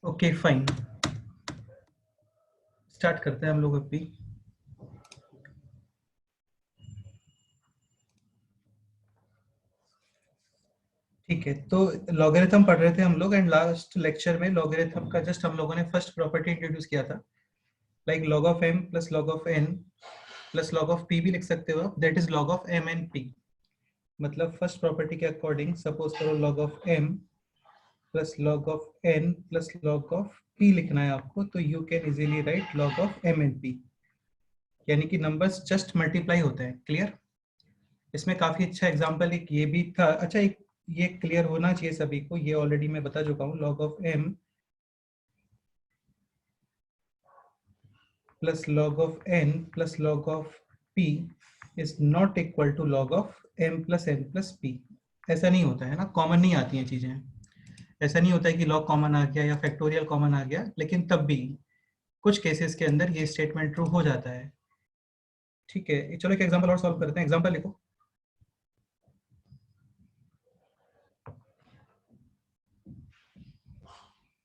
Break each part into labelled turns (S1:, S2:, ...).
S1: Okay fine, start करते हैं हम लोग अभी। ठीक है, तो लॉगरिथम पढ़ रहे थे हम लोग एंड लास्ट लेक्चर में लॉगरिथम का जस्ट हम लोगों ने फर्स्ट प्रॉपर्टी इंट्रोड्यूस किया था, like log of m plus log of n plus log of p भी लिख सकते हो आप, that is log of m and p। मतलब फर्स्ट प्रॉपर्टी के अकॉर्डिंग सपोज करो log of m plus log of n plus log of p लिखना है आपको, तो you can easily right log of m and p, यानी कि numbers just multiply होते हैं। क्लियर? इसमें काफी अच्छा एग्जांपल एक ये भी था। अच्छा, एक ये क्लियर होना चाहिए सभी को, ये ऑलरेडी मैं बता चुका हूँ, log of m plus log of n plus log of p is not equal to log of m plus n plus p। ऐसा नहीं होता है ना, कॉमन नहीं आती हैं चीजें। ऐसा नहीं होता है कि लॉग कॉमन आ गया या फैक्टोरियल कॉमन आ गया, लेकिन तब भी कुछ केसेस के अंदर ये स्टेटमेंट ट्रू हो जाता है। ठीक है, चलो एक एग्जांपल और सॉल्व करते हैं। एग्जांपल लिखो,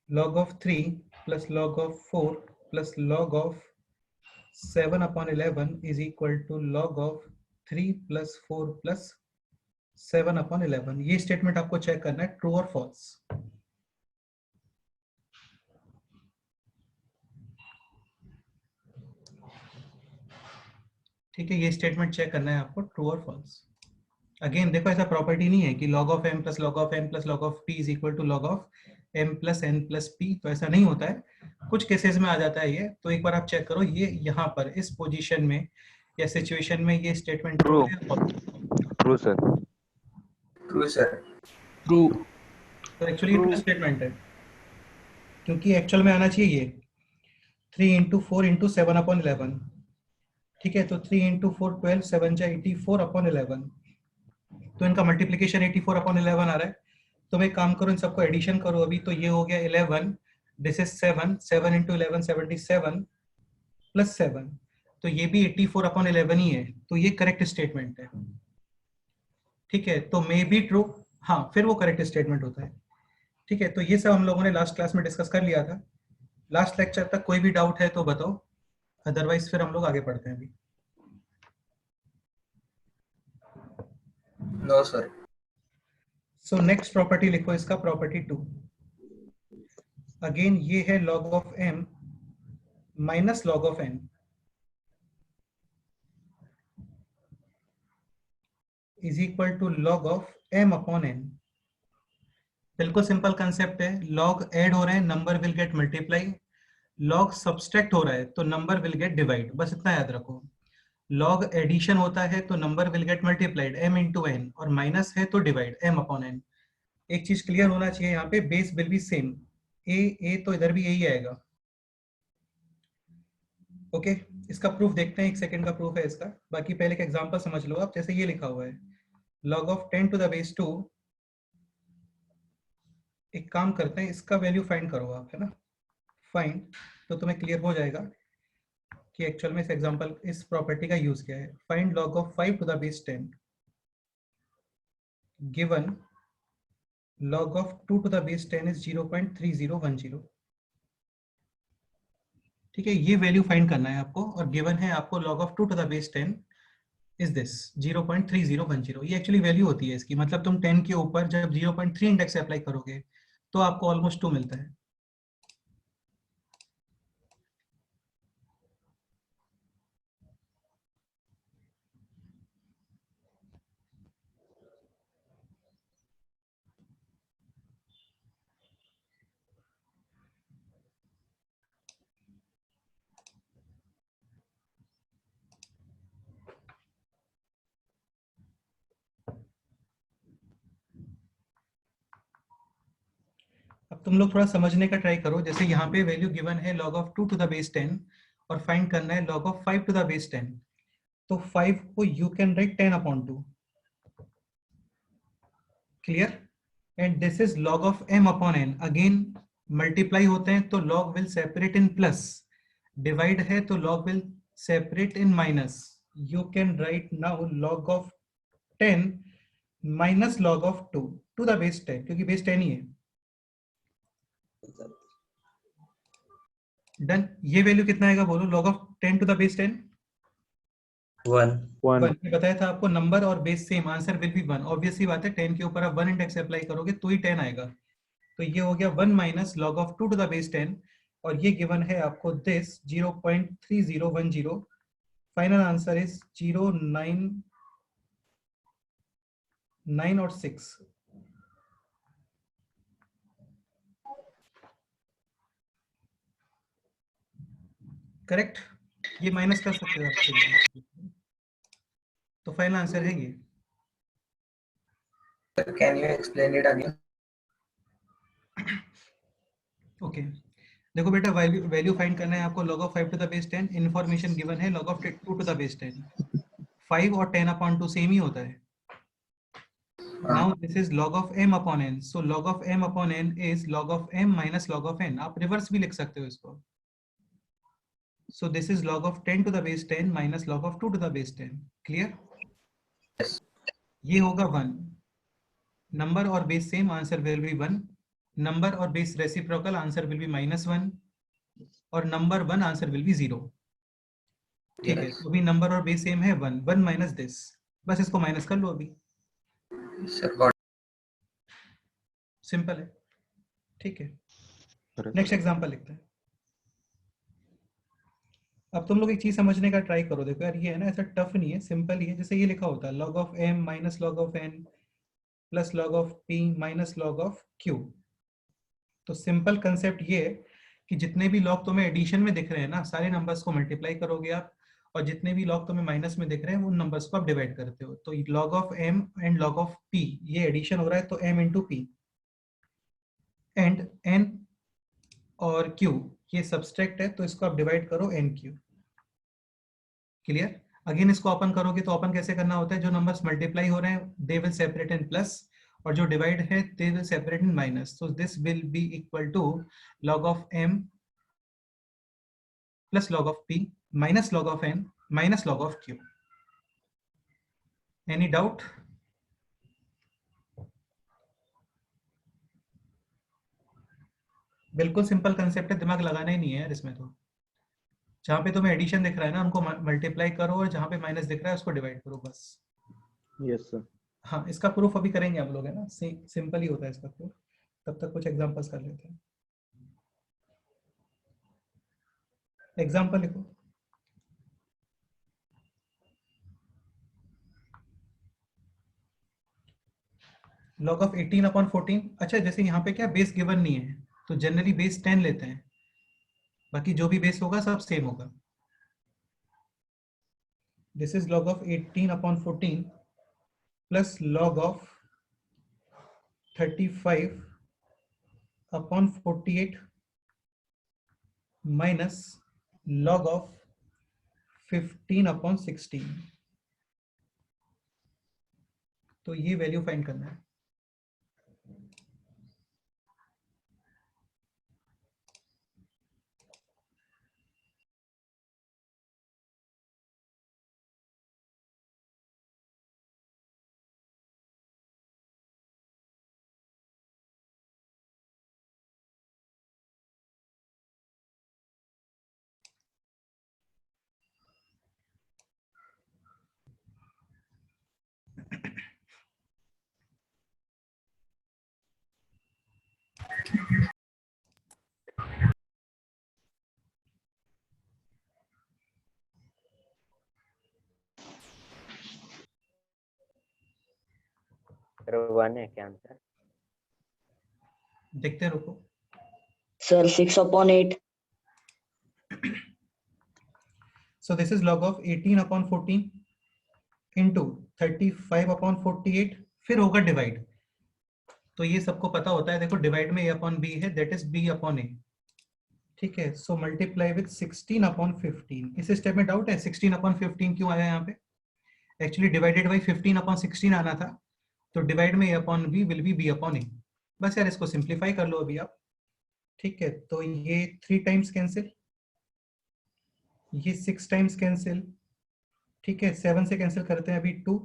S1: log of 3 plus log of 4 plus log of 7 upon 11 is equal to log of 3 plus 4 plus 7 upon 11। ये स्टेटमेंट आपको चेक करना है ट्रू और फॉल्स। ठीक है, ये स्टेटमेंट चेक करना है आपको ट्रू और फॉल्स। अगेन देखो, ऐसा प्रॉपर्टी नहीं है कि log of m plus log of n plus log of p is equal to log of m plus n plus p, तो ऐसा नहीं होता है। कुछ केसेस में आ जाता है ये, तो एक बार आप चेक करो ये यहाँ पर इस पोजीशन में या सिचुएशन में ये स्टेटमेंट ट्रू है।
S2: True sir.
S3: True sir.
S2: True.
S1: तो एक्चुअली ट्रू स्टेटमेंट है, क्योंकि एक्चुअल में आना चाहिए ये 3 इंटू 4 इंटू 7 अपॉन 11। ठीक है, तो 3 इंटू 4 12, 7 जा 84 अपॉन 11, तो इनका मल्टीप्लीकेशन 84 अपॉन 11 आ रहा है। तो मैं काम करूँ, इन सबको एडिशन करो अभी, तो ये हो गया 11, दिस इज 7, 7 इंटू 11 77 प्लस 7, तो ये भी 84 अपॉन 11 ही है, तो ये करेक्ट स्टेटमेंट है। ठीक है, तो मे बी ट्रू, हाँ फिर वो करेक्ट स्टेटमेंट होता है। ठीक है, तो ये सब हम लोगों ने लास्ट क्लास में डिस्कस कर लिया था। लास्ट लेक्चर तक कोई भी डाउट है तो बताओ, अदरवाइज फिर हम लोग आगे पढ़ते हैं अभी।
S3: No sir.
S1: So next property लिखो इसका, प्रॉपर्टी 2। अगेन ये है log of m minus log of n is equal to log of m upon n। बिल्कुल सिंपल कंसेप्ट है, log ऐड हो रहे हैं, number will get multiply, log subtract हो रहा है तो नंबर विल गेट डिवाइड, बस इतना याद रखो। log एडिशन होता है तो number will gate multiplied m into n, और माइनस है तो डिवाइड m अपॉन n। एक चीज क्लियर होना चाहिए यहाँ पे, बेस विल बी सेम, ए तो इधर भी यही आएगा। ओके, इसका प्रूफ देखते हैं, एक सेकंड का प्रूफ है इसका। बाकी पहले का एग्जांपल समझ लो आप, जैसे ये लिखा हुआ है log of 10 to the base 2। एक काम करते हैं, इसका वैल्यू फाइंड करो आप, है ना, फाइंड, तो तुम्हें क्लियर हो जाएगा कि एक्चुअल में इस एग्जांपल इस प्रॉपर्टी का यूज क्या है। Find log of 5 to the base 10 given log of 2 to the base 10 is 0.3010। ठीक है, ये वैल्यू फाइंड करना है आपको, और गिवन है आपको log of 2 to the base 10 is this 0.3010। ये एक्चुअली वैल्यू होती है इसकी, मतलब तुम 10 के ऊपर जब 0.3 इंडेक्स अप्लाई करोगे तो आपको ऑलमोस्ट 2 मिलता है। अब तुम लोग थोड़ा समझने का ट्राई करो, जैसे यहाँ पे वैल्यू गिवन है log of 2 to the base 10 और फाइंड करना है log of 5 to the base 10, तो 5 को you can write 10 upon 2। Clear? And this is log of m upon n, again multiply होते हैं तो log will separate in plus, divide है तो log will separate in minus. You can write now log of 10 minus log of 2 to the base 10, क्योंकि base 10 ही है। Done. ये value कितना आएगा बोलो, log of 10 to the base 10
S3: 1.
S2: 1.
S1: 1। ये बताया था आपको, नंबर और base same, answer will be 1। Obviously बात है, 10 के ऊपर आप 1 इंडेक्स अप्लाई करोगे तो ही 10 आएगा। तो ये हो गया 1 minus log of 2 to the base 10, और ये गिवन है आपको दिस 0.3010। फाइनल आंसर इज 0, 9, 9 और 6। करेक्ट। ये माइनस कर सकते हो आप, तो फाइनल आंसर है ये।
S3: Can you explain it again?
S1: Okay देखो बेटा, वैल्यू फाइंड करना है आपको, log of 5 to the base 10। Information given है log of 2 to the base 10। 5 और 10 अपॉन 2 सेम ही होता है। Now this is log of m upon n, so log of m upon n is log of m minus log of n। आप reverse भी लिख सकते हो इसको। So this is log of 10 to the base 10 minus log of 2 to the base 10। Clear?
S3: Yes.
S1: ये होगा 1। Number और base same, answer will be 1। Number और base reciprocal, answer will be -1। और नंबर 1, आंसर विल बी 0। ठीक है,
S3: Yes.
S1: तो अभी number और बेस सेम है 1, 1 माइनस दिस, बस इसको माइनस कर लो अभी,
S3: Sir, got
S1: सिंपल है। ठीक है,
S2: Correct.
S1: नेक्स्ट एग्जांपल लिखते हैं। अब तुम लोग एक चीज समझने का ट्राई करो, देखो यार ये है ना, ऐसा टफ नहीं है, सिंपल ही है। जैसे ये लिखा होता है log of m minus log of n plus log of p minus log of q। तो सिंपल कंसेप्ट ये है कि जितने भी लॉग तुम्हें एडिशन में दिख रहे हैं ना, सारे नंबर्स को मल्टीप्लाई करोगे आप, और जितने भी लॉग तुम्हें माइनस में दिख रहे हैं उन नंबर्स को आप डिवाइड करते हो। तो log of m and log of p, ये एडिशन हो रहा है तो m into p, and n और q ये सब्सट्रैक्ट है तो इसको आप डिवाइड करो nq। क्लियर? अगेन इसको ओपन करोगे तो ओपन कैसे करना होता है, जो नंबर्स मल्टीप्लाई हो रहे हैं they will separate in plus, और जो डिवाइड है they will separate in minus. So this will be equal to log of m plus log of p minus log of n minus log of q। Any doubt? बिल्कुल simple concept है, दिमाग लगाना ही नहीं है यार इसमें। तो जहां पे तुम्हें एडिशन दिख रहा है ना उनको मल्टीप्लाई करो, और जहां पे माइनस दिख रहा है उसको डिवाइड करो बस।
S2: Yes, sir.
S1: हाँ, इसका प्रूफ अभी करेंगे हम लोग, है ना, सिंपल ही होता है इसका प्रूफ। तब तक कुछ एग्जांपल्स कर लेते हैं। एग्जांपल लिखो। log of 18 upon 14। अच्छा, जैसे यहाँ पे क्या बेस गिवन नहीं है तो जनरली बेस 10 लेते हैं, बाकी जो भी बेस होगा सब सेम होगा। This is log of 18 upon 14 plus log of 35 upon 48 minus log of 15 upon 16। तो ये वैल्यू फाइंड करना है।
S4: सर 1 है क्या आंसर?
S1: देखते रुको।
S5: Sir 6/8।
S1: So this is log of 18 upon 14 into 35 upon 48, फिर होगा डिवाइड। तो ये सबको पता होता है, देखो डिवाइड में a अपॉन b है, that is b upon a। ठीक है, सो मल्टीप्लाई विद 16 अपॉन 15। इस स्टेप में डाउट है 16 अपॉन 15 क्यों आया यहाँ पे? एक्चुअली डिवाइडेड बाई 15 अपॉन 16 आना था, तो डिवाइड में a upon b will be b upon a। बस यार इसको सिंप्लीफाई कर लो अभी आप। ठीक है, तो ये 3 टाइम्स कैंसिल, ये 6 टाइम्स कैंसिल। ठीक है, 7 से कैंसिल करते हैं अभी 2,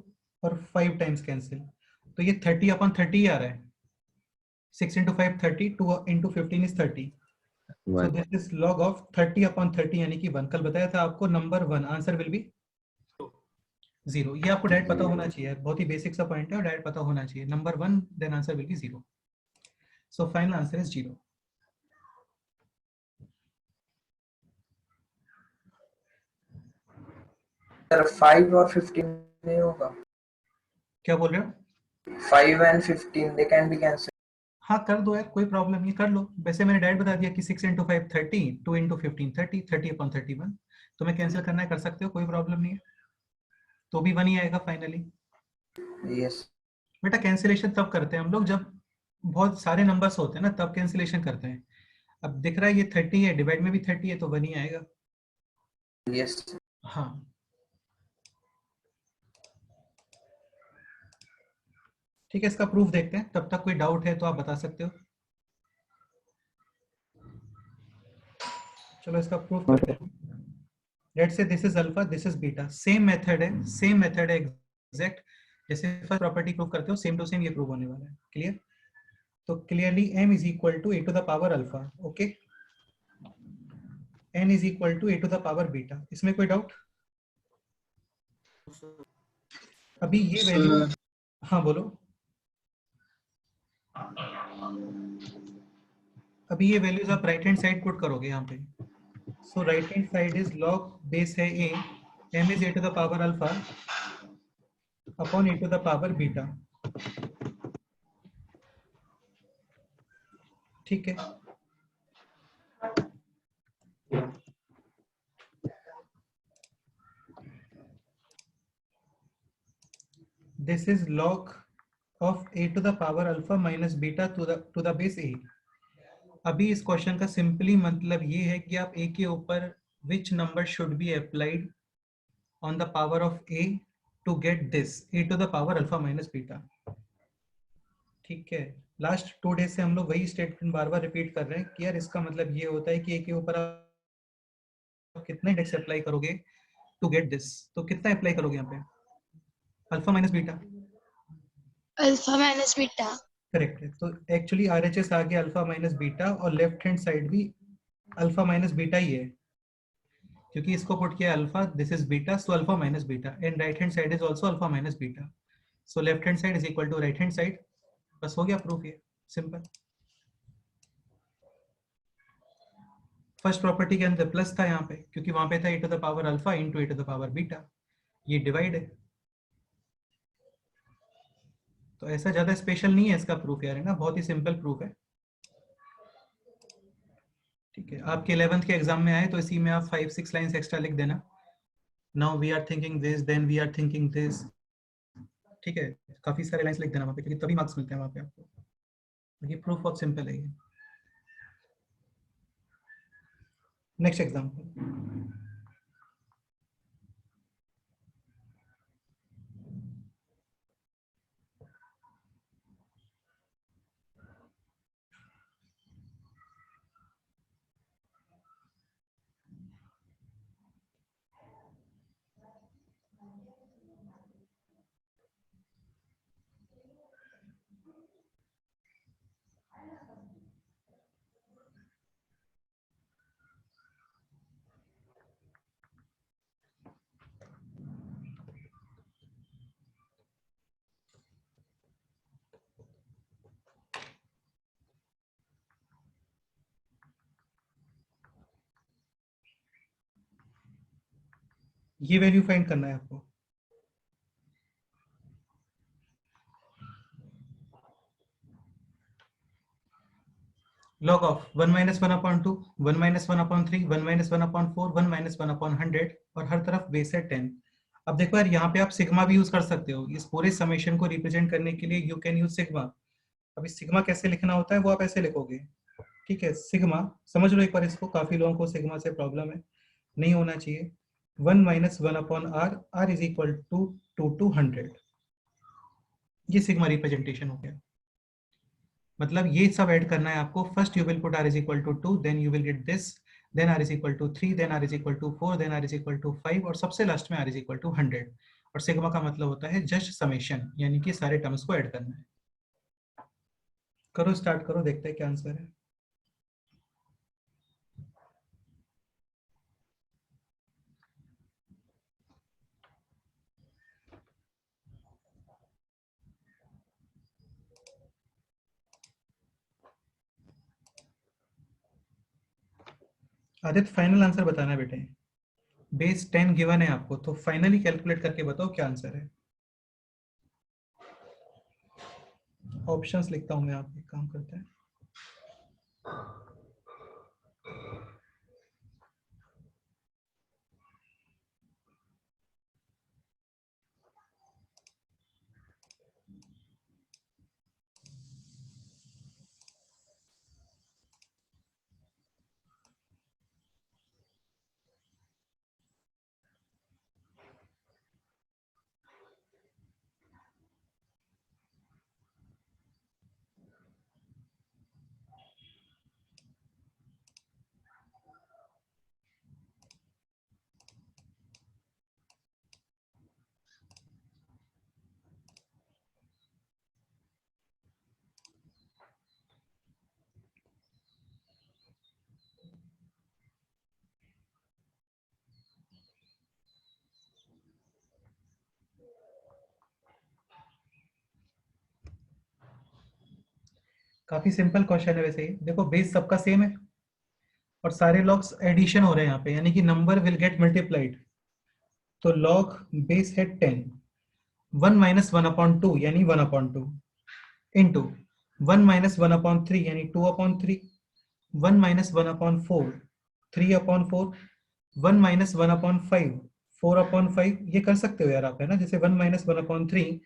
S1: और 5 टाइम्स कैंसिल, तो ये 30 अपॉन 30 आ रहा है। 6 into 5 30, 2 into 15 is 30। So
S2: 1.
S1: this is log of 30 upon 30 यानी कि 1. कल बताया था आपको नंबर 1 आंसर विल बी 0. ये आपको डायरेक्ट पता होना चाहिए, बहुत ही बेसिक सा पॉइंट है और डायरेक्ट पता होना चाहिए. Number 1 then answer will be 0. So final answer is 0.
S3: Sir 5 और 15 नहीं होगा.
S1: क्या बोल रहे हो?
S3: 5 and 15 they can be cancelled.
S1: हाँ कर दो यार, कोई प्रॉब्लम नहीं, कर लो. वैसे मैंने डायरेक्ट बता दिया कि 6 into 5 30, 2 into 15 30, 30 upon 31. तुम्हें कैंसिल करना है कर सकते हो, कोई प्रॉब्लम नहीं है. तो भी 1 ही आएगा फाइनली.
S3: Yes.
S1: बेटा कैंसिलेशन तब करते हैं हम लोग जब बहुत सारे नंबर्स होते हैं ना, तब कैंसिलेशन करते हैं. अब दिख रहा है ये 30 है, डिवाइड में भी 30 है, तो 1 ही आएगा.
S3: Yes.
S1: हाँ ठीक है, इसका प्रूफ देखते हैं. तब तक कोई डाउट है तो आप बता सकते हो. चलो इसका प्रूफ करते हैं. Let's say this is alpha, this is beta. Same method है, सेम मेथड है एग्जैक्ट. जैसे फर्स्ट प्रॉपर्टी प्रूव करते हो सेम टू सेम ये प्रूव होने वाला है. क्लियर? तो clearly m is equal to a to the power alpha. Okay, n is equal to a to the power beta. इसमें कोई डाउट? अभी ये वैल्यू, हाँ बोलो. अभी ये वैल्यूज आप राइट हैंड साइड पुट करोगे यहाँ पे. So right hand side is log base है a, m is a to the power alpha upon a to the power beta. ठीक है, this is log of a to the power alpha minus beta to the base a. अभी इस question का simply मतलब ये है कि आप a के ऊपर which number should be applied on the power of a to get this a to the power alpha minus beta. ठीक है, लास्ट 2 डेज से हम लोग वही स्टेटमेंट बार बार रिपीट कर रहे हैं कि यार इसका मतलब ये होता है कि a के ऊपर आप कितना इंडेक्स अप्लाई करोगे टू गेट दिस. तो कितना अप्लाई करोगे यहाँ पे? Alpha minus beta.
S6: Alpha minus beta.
S1: Correct है. तो एक्चुअली आरएचएस आ गया अल्फा माइनस बीटा, और लेफ्ट हैंड साइड भी अल्फा माइनस बीटा ही है, क्योंकि इसको पुट किया alpha, this is beta, so alpha minus beta. And right hand side is also alpha minus beta. So left hand side is equal to right hand side. बस हो गया proof, ये simple. First property के अंदर plus था यहाँ पे, क्योंकि वहां पे था a to the power alpha into a to the power beta. ये डिवाइड है, तो ऐसा ज्यादा स्पेशल नहीं है इसका प्रूफ यार, है ना, बहुत ही सिंपल प्रूफ है. ठीक है, आपके 11th के एग्जाम में आए तो इसी में आप 5-6 लाइंस एक्स्ट्रा लिख देना. Now we are thinking this, then we are thinking this. ठीक है, काफी सारे लाइंस लिख देना वहां पे, क्योंकि तभी मार्क्स मिलते हैं वहां पे आपको. ये प्रूफ बहुत सिंपल है. Next example. ये वैल्यू फाइंड करना है आपको. log of 1 minus 1 upon 2, 1 minus 1 upon 3, 1 minus 1 upon 4, 1 minus 1 upon 100, और हर तरफ बेस है 10. अब देखो यार, यहाँ पे आप सिग्मा भी यूज कर सकते हो. इस पूरे समेशन को रिप्रेजेंट करने के लिए यू कैन यूज सिग्मा. अब इस सिग्मा कैसे लिखना होता है वो आप ऐसे लिखोगे. ठीक है, सिग्मा समझ लो एक बार इसको, काफी लोगों को सिग्मा से प्रॉब्लम है, नहीं होना चाहिए. 1 minus 1 upon r, r is equal to 2 to 100. ये सिग्मा रिप्रेजेंटेशन हो गया. मतलब ये सब ऐड करना है आपको. First you will put r is equal to 2, then you will get this, then r is equal to 3, then r is equal to 4, then r is equal to 5, और सबसे लास्ट में r is equal to 100. और sigma का मतलब होता है just summation, यानी कि सारे टर्म्स को ऐड करना है. करो, स्टार्ट करो, देखते हैं क्या आंसर है. आदित्य फाइनल आंसर बताना बेटे। बेस 10 गिवन है आपको, तो फाइनली कैलकुलेट करके बताओ क्या आंसर है। ऑप्शंस लिखता हूं मैं, आप एक काम करते हैं। काफी सिंपल क्वेश्चन है वैसे ही। देखो बेस सबका सेम है और सारे लॉग्स एडिशन हो रहे हैं यहाँ पे, यानी कि नंबर विल गेट मल्टीप्लाइड। तो लॉग बेस है 10, 1 माइनस 1/2 यानी 1/2 इंटू 1 माइनस 1/3 यानी 2/3, 1 माइनस 1/4 3/4, 1 माइनस 1/5 4/5। ये कर सकते हो यार आप, है ना, जैसे 1 माइनस 1/3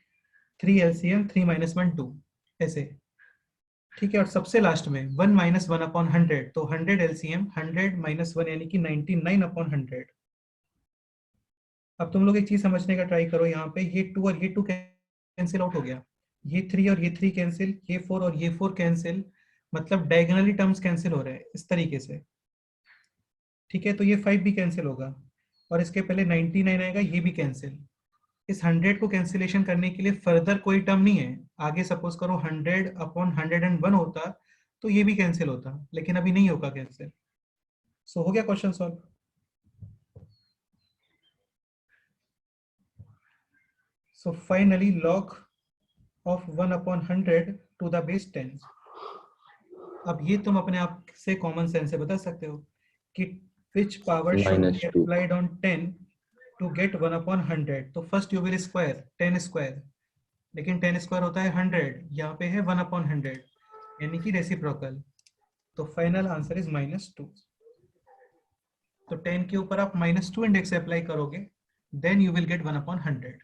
S1: 3 LCM 3 माइनस 1 2 ऐसे। ठीक है, और सबसे लास्ट में 1 माइनस 1/100, तो 100 LCM 100 माइनस 1 यानी कि 99/100। अब तुम लोग एक चीज समझने का ट्राई करो, यहाँ पे ये 2 और ये 2 कैंसिल आउट हो गया, ये 3 और ये 3 कैंसिल, ये 4 और ये 4 कैंसिल, मतलब डायगोनली टर्म्स कैंसिल हो रहे हैं इस तरीके से। ठीक है, तो ये 5 भी कैंसिल होगा और इसके पहले 99 आएगा, ये भी कैंसिल। इस 100 को कैंसिलेशन करने के लिए फर्दर कोई टर्म नहीं है आगे। सपोज करो 100/101 होता तो ये भी कैंसिल होता, लेकिन अभी नहीं होगा कैंसिल। सो हो गया question solve. So finally log of 1/100 to the base 10। अब ये तुम अपने आप से कॉमन सेंस से बता सकते हो कि which power should be
S2: -2
S1: applied on 10 to get 1/100। तो first you will square 10 square, लेकिन 10 स्क्वायर होता है 100, यहाँ पे है 1/100 यानी कि रेसिप्रोकल। तो फाइनल आंसर इज -2। तो 10 के ऊपर आप -2 इंडेक्स अप्लाई करोगे, then you will get 1/100।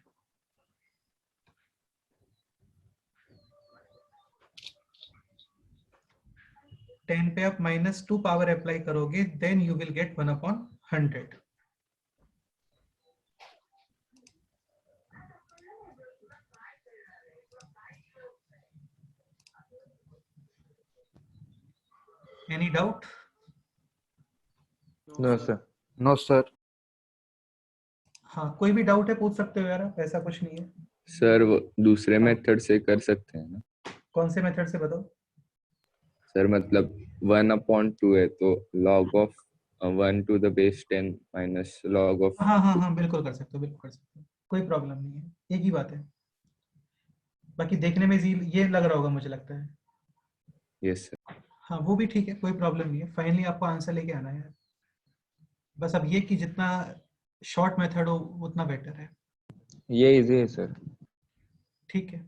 S1: Ten पे आप -2 पावर अप्लाई करोगे, then you will get 1/100। Any doubt?
S2: No sir.
S7: No sir.
S1: हाँ, कोई भी डाउट है पूछ सकते हो यार आप, ऐसा कुछ नहीं है।
S8: सर वो दूसरे
S1: हाँ।
S8: मेथड से कर सकते हैं ना?
S1: कौन से मेथड से बताओ?
S8: सर मतलब 1/2 है तो log of 1 to the base 10 minus log of
S1: हाँ हाँ हाँ, बिल्कुल कर सकते हो, बिल्कुल कर सकते हो, कोई प्रॉब्लम नहीं है, एक ही बात है। बाकी देखने में ये लग रहा होगा मुझे लगता है।
S8: Yes sir.
S1: हाँ, वो भी ठीक है, कोई प्रॉब्लम नहीं है। फाइनली आपको आंसर लेके आना है, बस अब ये कि जितना शॉर्ट मेथड हो उतना बेटर है।
S2: ये इजी है सर।
S1: ठीक है,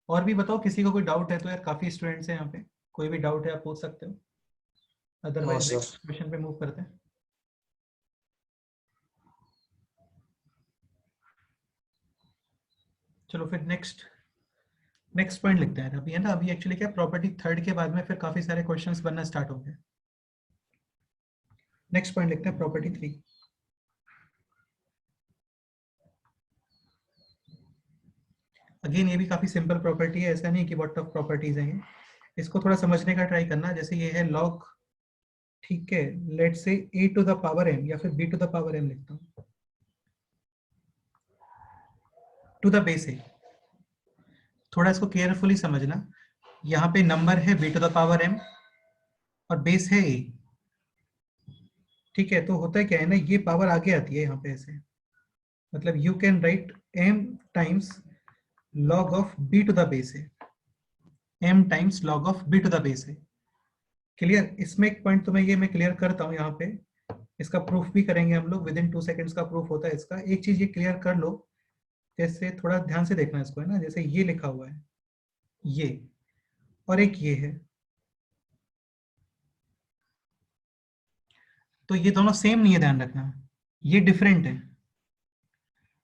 S1: और भी बताओ, किसी को कोई डाउट है तो यार, काफी स्टूडेंट्स हैं यहाँ पे, कोई भी डाउट है आप पूछ सकते हो, अदरवाइज नेक्स्ट क्वेश्चन पे मूव करते हैं। चलो फिर नेक्स्ट पॉइंट लिखते हैं अभी, है ना। अभी एक्चुअली क्या, प्रॉपर्टी थर्ड के बाद में फिर काफी सारे क्वेश्चंस बनना स्टार्ट हो गए। नेक्स्ट पॉइंट लिखते हैं प्रॉपर्टी 3। अगेन ये भी काफी सिंपल प्रॉपर्टी है, ऐसा नहीं कि व्हाट ऑफ प्रॉपर्टीज हैं ये। इसको थोड़ा समझने का ट्राई करना। जैसे ये है लॉग, ठीक है, let's say a to the power m या फिर b to the power m लिखता हूँ, टू द बेस a। थोड़ा इसको केयरफुली समझना, यहाँ पे नंबर है b to the power m और बेस है a। ठीक है, तो होता है क्या है ना, ये पावर आगे आती है यहाँ पे ऐसे, मतलब you can right m times log of b to the base a, m times log of b to the base a। Clear? इसमें एक पॉइंट तुम्हें ये मैं क्लियर करता हूँ यहाँ पे, इसका प्रूफ भी करेंगे हम लोग, विद इन 2 सेकेंड्स का प्रूफ होता है इसका। एक चीज ये क्लियर कर लो, जैसे थोड़ा ध्यान से देखना इसको, है ना, जैसे ये लिखा हुआ है ये, और एक ये है, तो ये दोनों सेम नहीं है, ध्यान रखना, ये डिफरेंट है,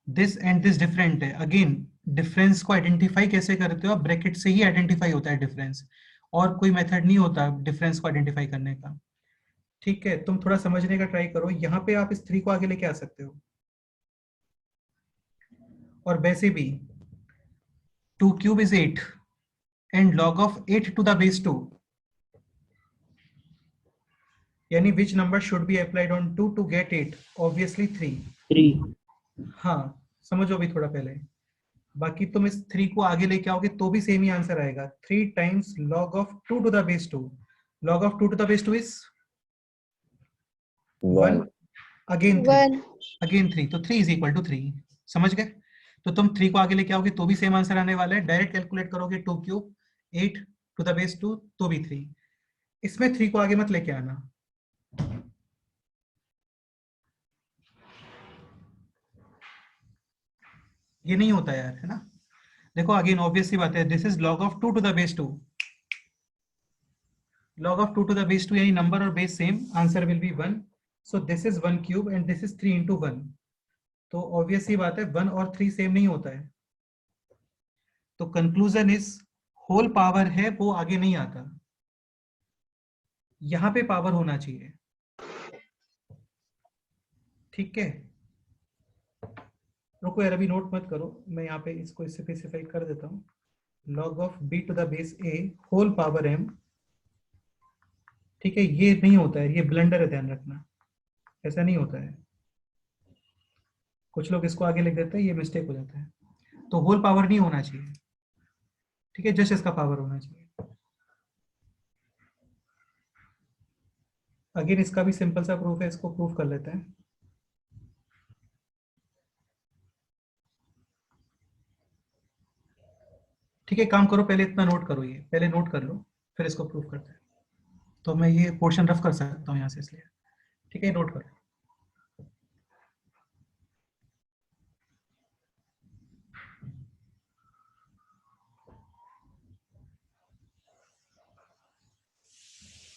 S1: दिस एंड दिस डिफरेंट है। अगेन डिफरेंस को आइडेंटिफाई कैसे करते हो आप? ब्रैकेट से ही आइडेंटिफाई होता है डिफरेंस, और कोई मेथड नहीं होता डिफरेंस को आइडेंटिफाई करने का। ठीक है, तुम थोड़ा समझने का ट्राई करो, यहाँ पे आप इस 3 को आगे लेके आ सकते हो, और वैसे भी 2 cube is 8 and log of 8 to the base 2, यानी which number should be applied on 2 to get 8? Obviously 3।
S5: 3।
S1: हाँ, समझो भी थोड़ा पहले, बाकी तुम इस 3 को आगे लेके आओगे तो भी सेम ही आंसर आएगा। 3 times log of 2 to the base 2, log of 2 to the base 2 is 1, again 3,
S6: 1
S1: again 3, तो 3 is equal to 3। समझ गए? तो तुम 3 को आगे लेके आओगे तो भी सेम आंसर आने वाला है। डायरेक्ट कैलकुलेट करोगे 2 क्यूब 8 to the base 2 तो भी 3। इसमें 3 को आगे मत लेके आना। ये नहीं होता यार, है ना? देखो अगेन ऑब्वियस सी बात है, this is log of 2 to the base 2, log of 2 to the base 2 यानी नंबर और base same, answer will be 1। So this is 1 cube and this is 3 into 1, तो ऑब्वियस सी बात है 1 और 3 सेम नहीं होता है। तो कंक्लूजन इज होल पावर है वो आगे नहीं आता, यहां पे पावर होना चाहिए। ठीक है, रुको यार, अभी नोट मत करो, मैं यहाँ पे इसको स्पेसिफाई कर देता हूँ। log of b to the base a whole power m। ठीक है, ये नहीं होता है, ये ब्लंडर है, ध्यान रखना, ऐसा नहीं होता है। कुछ लोग इसको आगे लिख देते हैं, ये मिस्टेक हो जाता है। तो होल पावर नहीं होना चाहिए, ठीक है, जस्ट इसका पावर होना चाहिए। अगेन इसका भी सिंपल सा प्रूफ है, इसको प्रूफ कर लेते हैं। ठीक है, काम करो, पहले इतना नोट करो, ये पहले नोट कर लो, फिर इसको प्रूफ करते हैं। तो मैं ये पोर्शन रफ कर सकता हूँ यहाँ से, इसलिए ठीक है, नोट कर लो।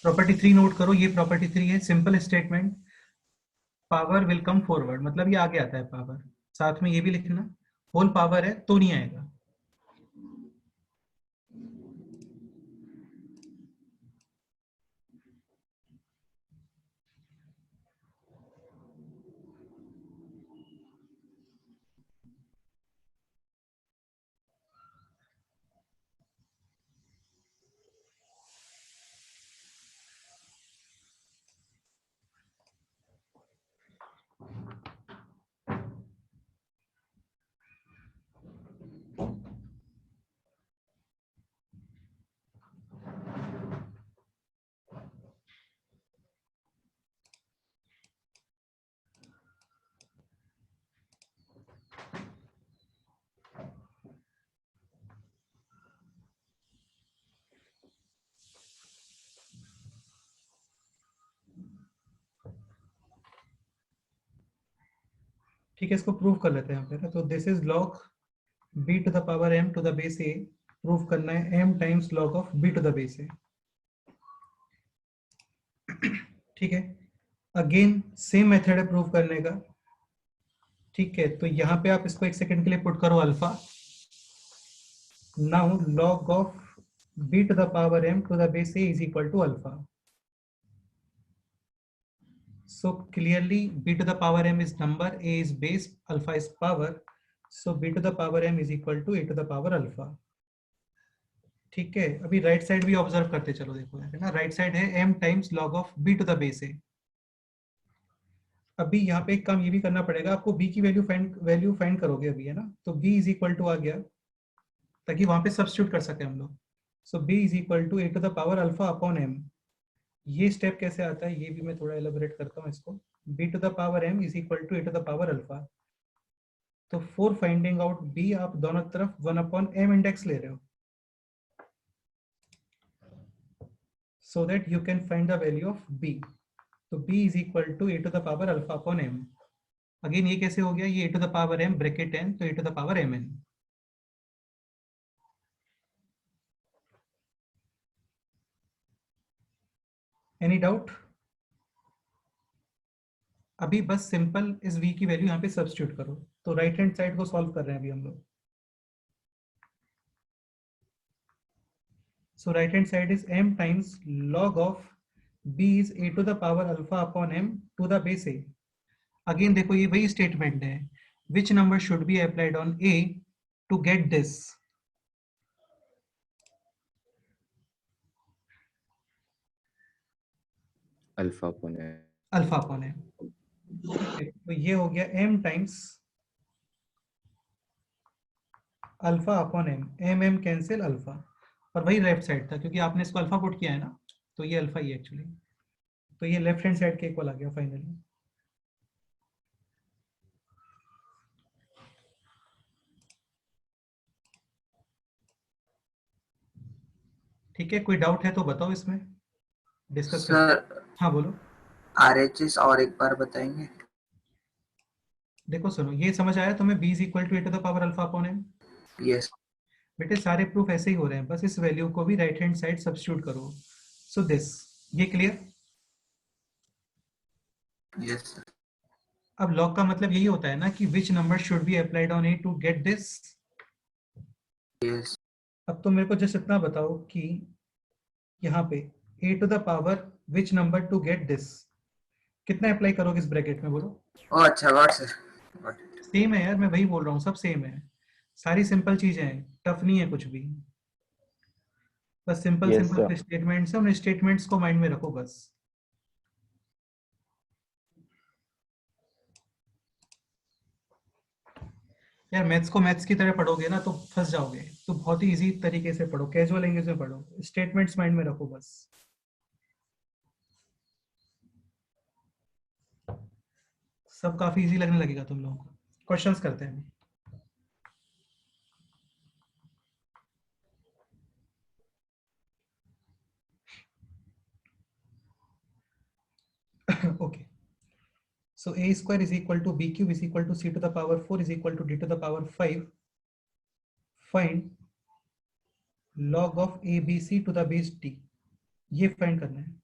S1: प्रॉपर्टी 3 नोट करो, ये प्रॉपर्टी 3 है, simple statement, power will come forward, मतलब ये आगे आता है पावर। साथ में ये भी लिखना, होल पावर है तो नहीं आएगा। ठीक है, इसको प्रूव कर लेते हैं यहाँ पे। तो this is log b to the power m to the base a, prove करना है m times log of b to the base a। ठीक है, अगेन सेम मेथड है प्रूव करने का। ठीक है, तो यहाँ पे आप इसको 1 सेकंड के लिए पुट करो alpha. Now log of b to the power m to the base a is equal to alpha. So clearly b to the power m is number, a is base, alpha is power. So b to the power m is equal to a to the power alpha. ठीक है, अभी right side भी observe करते चलो, देखो है ना, right side है m times log of b to the base a। अभी यहाँ पे एक काम ये भी करना पड़ेगा आपको, b की वैल्यू फाइंड करोगे अभी, है ना, तो b इज इक्वल टू आ गया, ताकि वहां पे सब्स्टिट्यूट कर सके हम लोग। So b is equal to a to the power alpha upon m। ये स्टेप कैसे आता है ये भी मैं थोड़ा एलाबोरेट करता हूँ इसको। b to the power m is equal to a to the power alpha. तो फॉर फाइंडिंग आउट b आप दोनों तरफ 1 अपॉन m इंडेक्स ले रहे हो। so that you can find the value of b. तो b is equal to a to the power alpha upon m. Again ये कैसे हो गया, ये a to the power m bracket n, तो a to the power mn. Any doubt? अभी बस simple इस v की वैल्यू यहाँ पे सब्स्टिट्यूट करो. तो राइट हैंड साइड को सॉल्व कर रहे हैं अभी हम लोग. So right hand side is m times log of b is a to the power alpha upon m to the base a. Again देखो ये वही स्टेटमेंट है. Which number should be applied on a to get this?
S8: Alpha upon m.
S1: Alpha upon m. तो ये हो गया m times alpha upon m. m cancel alpha. और वही लेफ्ट साइड था क्योंकि आपने इसको अल्फा पुट किया है ना, तो ये अल्फा ही एक्चुअली. तो ये लेफ्ट हैंड साइड के इक्वल आ गया फाइनली. ठीक है, कोई डाउट है तो बताओ इसमें डिस्कस करते हैं.
S3: सर
S1: हाँ बोलो.
S3: RHS और एक बार बताएंगे.
S1: देखो सुनो, ये समझ आया तुम्हें b is equal to a to the power alpha upon m.
S3: Yes
S1: बेटे सारे प्रूफ ऐसे ही हो रहे हैं, बस इस वैल्यू को भी राइट हैंड साइड सब्स्टिट्यूट करो. सो दिस, ये क्लियर?
S3: Yes sir.
S1: अब लॉग का मतलब यही होता है ना कि which number should be applied on a to get this.
S3: Yes
S1: अब तो मेरे को जस्ट इतना बताओ कि यहाँ पे a to the power which number to get this कितना अप्लाई करोगे इस ब्रैकेट में, बोलो.
S3: ओ अच्छा, गॉट सर.
S1: सेम है यार, मैं वही बोल रहा हूँ, सब सेम है. सारी सिंपल चीजें हैं, टफ नहीं है कुछ भी. बस simple
S2: Yes,
S1: simple
S2: sir.
S1: Statements हैं, उन स्टेटमेंट्स को माइंड में रखो बस. यार मैथ्स को मैथ्स की तरह पढ़ोगे ना तो फंस जाओगे. तो बहुत ही इजी तरीके से पढ़ो, कैजुअल लैंग्वेज में पढ़ो, स्टेटमेंट्स माइंड में रखो बस. सब काफी इजी लगने लगेगा तुम लोगों को. क्वेश्चंस करते हैं. Okay. So a square is equal to b cube is equal to c to the power 4 is equal to d to the power 5. Find log of abc to the base d. ये find करना है.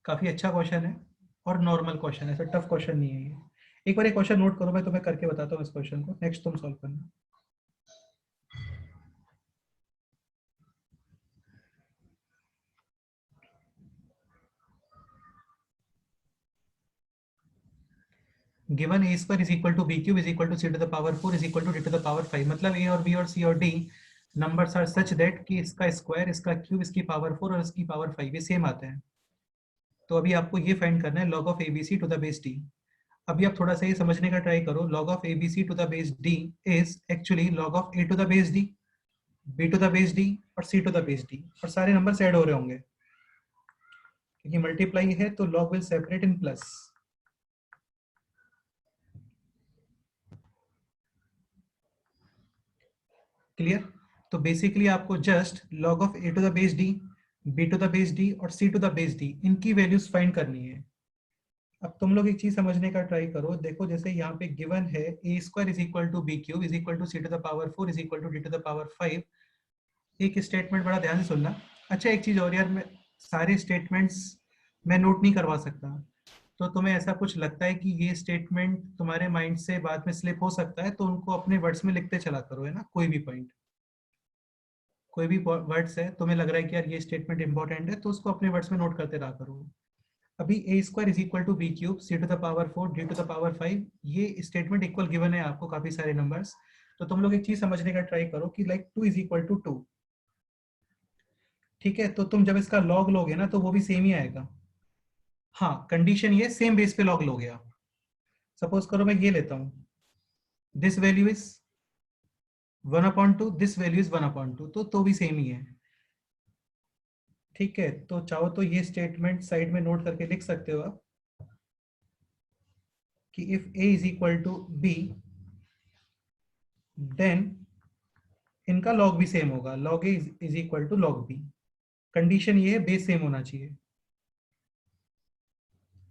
S1: काफी अच्छा question है और normal question है, ऐसा tough question नहीं है ये. एक बार ये क्वेश्चन नोट करो, मैं तुम्हें करके बताता हूँ इस क्वेश्चन को, नेक्स्ट तुम सॉल्व करना. Given a square is equal to b cube is equal to c to the power 4 is equal to d to the power 5. मतलब a और b और c और d numbers are such that कि इसका square, इसका cube, इसकी power 4 और इसकी पावर 5 ये सेम आते हैं. तो अभी आपको ये फाइंड करना है log of abc to the base d. अभी आप थोड़ा सा ये समझने का ट्राई करो. log of abc to the base d is actually log of a to the base d, b to the base d और c to the base d. और सारे नंबर्स ऐड हो रहे होंगे क्योंकि मल्टीप्लाई है तो log will separate in plus. Clear? तो बेसिकली आपको just log of a to the base d, b to the base d और c to the base d इनकी वैल्यूज फाइंड करनी है. अब तुम लोग एक चीज समझने का ट्राई करो. देखो जैसे यहाँ पे गिवन है a square is equal to b cube is equal to c to the power 4 is equal to d to the power 5. एक स्टेटमेंट बड़ा ध्यान से सुनना. अच्छा एक चीज और यार, मैं सारे स्टेटमेंट्स मैं नोट नहीं करवा सकता, तो तुम्हें ऐसा कुछ लगता है कि ये स्टेटमेंट तुम्हारे माइंड से बाद में स्लिप हो सकता है, तो उनको अपने वर्ड्स में लिखते चला करो, है ना. कोई भी पॉइंट, कोई भी वर्ड्स है तुम्हें लग रहा है कि यार ये स्टेटमेंट इंपॉर्टेंट है, तो उसको अपने वर्ड्स में नोट करते रहा करो. अभी a square is equal to b cube c to the power 4 d to the power 5, ये स्टेटमेंट इक्वल गिवन है आपको काफी सारे नंबर्स. तो तुम लोग एक चीज समझने का ट्राई करो कि लाइक 2 इज इक्वल टू 2. ठीक है, तो तुम जब इसका लॉग लोगे ना तो वो भी सेम ही आएगा. हाँ, कंडीशन ये सेम बेस पे लॉग लोगे आप. सपोज करो मैं ये लेता हूं, this value is 1/2, this value is 1/2, तो भी सेम ही है. ठीक है, तो चाहो तो ये स्टेटमेंट साइड में नोट करके लिख सकते हो आप कि if a is equal to b then इनका लॉग भी सेम होगा. log a is equal to log b. Condition ये है बेस सेम होना चाहिए।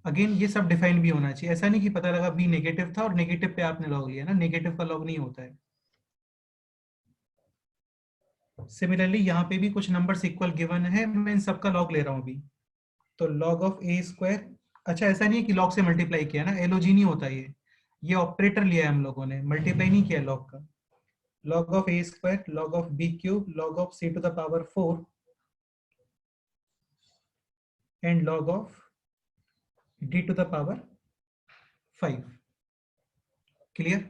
S1: अगेन ये सब डिफाइन भी होना चाहिए, ऐसा नहीं कि पता लगा बी नेगेटिव था और नेगेटिव पे आपने लॉग लिया ना, नेगेटिव का लॉग नहीं होता है। सिमिलरली यहाँ पे भी कुछ नंबर्स इक्वल गिवन है, मैं इन सबका लॉग ले रहा हूँ अभी। तो लॉग ऑफ ए स्क्वायर, अच्छा ऐसा नहीं है कि लॉग से मल्टीप्लाई किया ना, एलओजी नहीं होता ये ऑपरेटर लिया है हम लोगों ने, मल्टीप्लाई नहीं किया लॉग का। log of a square, log of b cube, log of c to the power 4 and log of d to the power 5। Clear?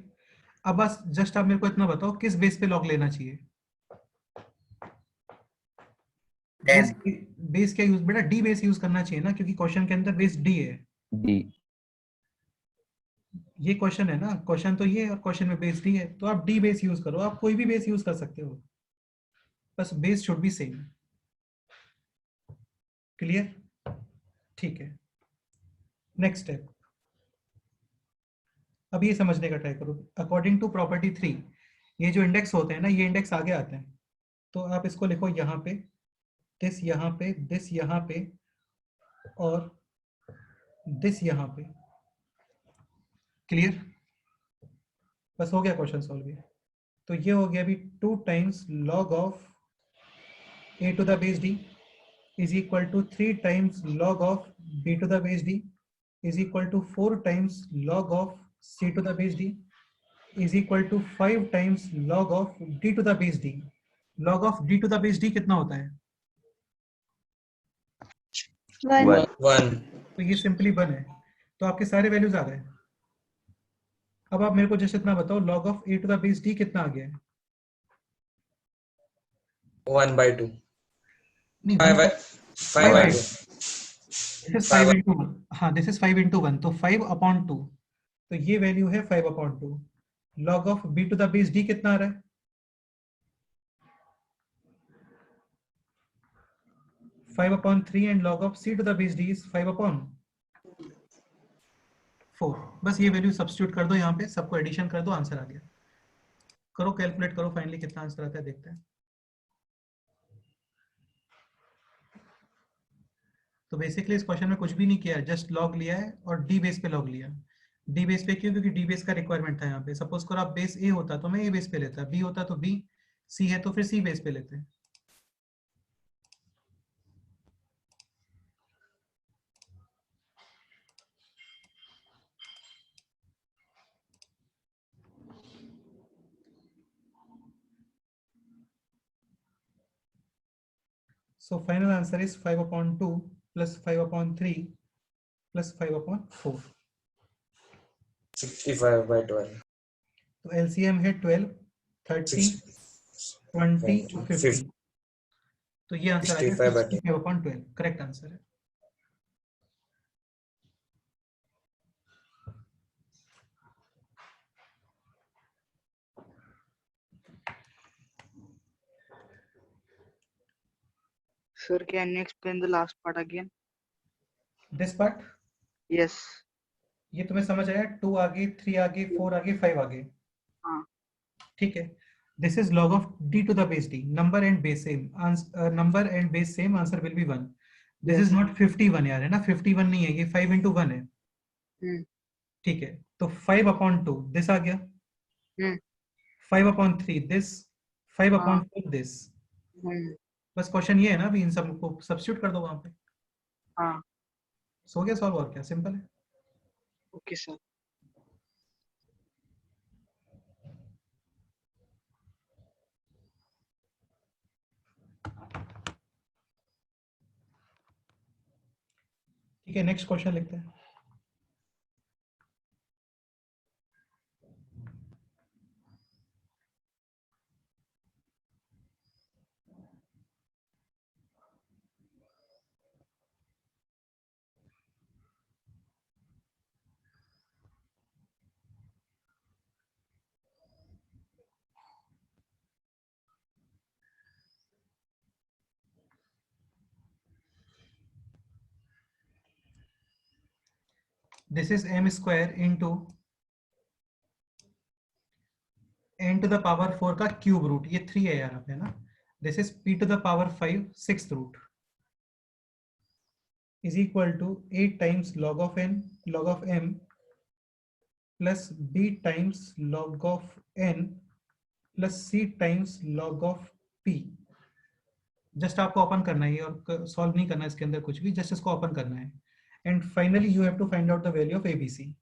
S1: अब बस जस्ट आप मेरे को इतना बताओ किस बेस पे लॉग लेना चाहिए? बेस क्या यूज, बेटा डी बेस यूज करना चाहिए ना, क्योंकि क्वेश्चन के अंदर बेस डी है।
S8: D।
S1: ये क्वेश्चन है ना, क्वेश्चन तो ये है और क्वेश्चन में बेस डी है, तो आप डी बेस यूज करो, आप कोई भी बेस यूज कर सकते हो, बस base should be same. Clear? ठीक है, नेक्स्ट स्टेप। अब ये समझने का ट्राई करो। अकॉर्डिंग टू प्रॉपर्टी 3 ये जो इंडेक्स होते हैं ना, ये इंडेक्स आगे आते हैं, तो आप इसको लिखो यहाँ पे, दिस यहाँ पे, दिस यहाँ पे और दिस यहाँ पे। क्लियर? बस हो गया क्वेश्चन सॉल्व ये। तो ये हो गया अभी 2 times log of a to the base d is equal to 3 times log of b to the base d is equal to 4 times log of c to the base d is equal to 5 times log of d to the base d। log of d to the base d कितना होता है?
S3: 1।
S1: तो ये simply 1 है, तो आपके सारे values आ गए। अब आप मेरे को जस्ट इतना बताओ log of a to the base d कितना आ गया है?
S3: 1/2।
S1: नहीं,
S3: 5/2।
S1: दिस इज 5 into 1, हाँ दिस इज 5 into 1, तो 5/2, तो ये वैल्यू है 5/2। log of b to the base d कितना आ रहा है? 5/3 and log of c to the base d is 5/4। बस ये वैल्यू सब्स्टिट्यूट कर दो यहाँ पे, सबको एडिशन कर दो, आंसर आ गया। करो कैलकुलेट करो फाइनली कितना आंसर आता है, देखते हैं। तो बेसिकली इस क्वेश्चन में कुछ भी नहीं किया है, जस्ट लॉग लिया है और डी बेस पे लॉग लिया। डी बेस पे क्यों? क्योंकि डी बेस का रिक्वायरमेंट था यहाँ पे। सपोज करो आप बेस ए होता तो मैं ए बेस पे लेता, बी होता तो बी, सी है तो फिर सी बेस पे लेते हैं। So final answer is 5/2 plus 5/3 plus 5/4।
S3: 65/12।
S1: तो LCM है 12, 30, 20 और 50। तो ये आंसर आ गया 65/12, करेक्ट आंसर है।
S7: Sir, can you explain the last part again?
S1: This part,
S7: Yes.
S1: ये तुम्हें समझ आया? 2 आगे, 3 आगे, 4 आगे, 5 आगे।
S7: हाँ।
S1: ठीक है, this is log of d to the base d, number and base same, number and base same, answer will be 1। This is not 51 यार, है ना, 51 नहीं है, ये 5 into 1 है। ठीक है, तो 5/2 दिस आ गया, 5/3 दिस, 5/4 दिस। बस क्वेश्चन ये है ना, अभी इन सब को सब्स्टिट्यूट कर दो वहां पे।
S7: हाँ।
S1: सो गया सॉल्व, और क्या, सिंपल है।
S7: Okay, sir.
S1: ठीक है, नेक्स्ट क्वेश्चन लिखते हैं। This is m square into n to the power 4 का क्यूब रूट, ये 3 है यार, है ना। This is p to the power 5 6th root, is equal to 8 times log of n log of m plus b times log of n plus c times log of p। Just आपको open करना है और solve नहीं करना है इसके अंदर कुछ भी, जस्ट इसको ओपन करना है and finally you have to find out the value of ABC.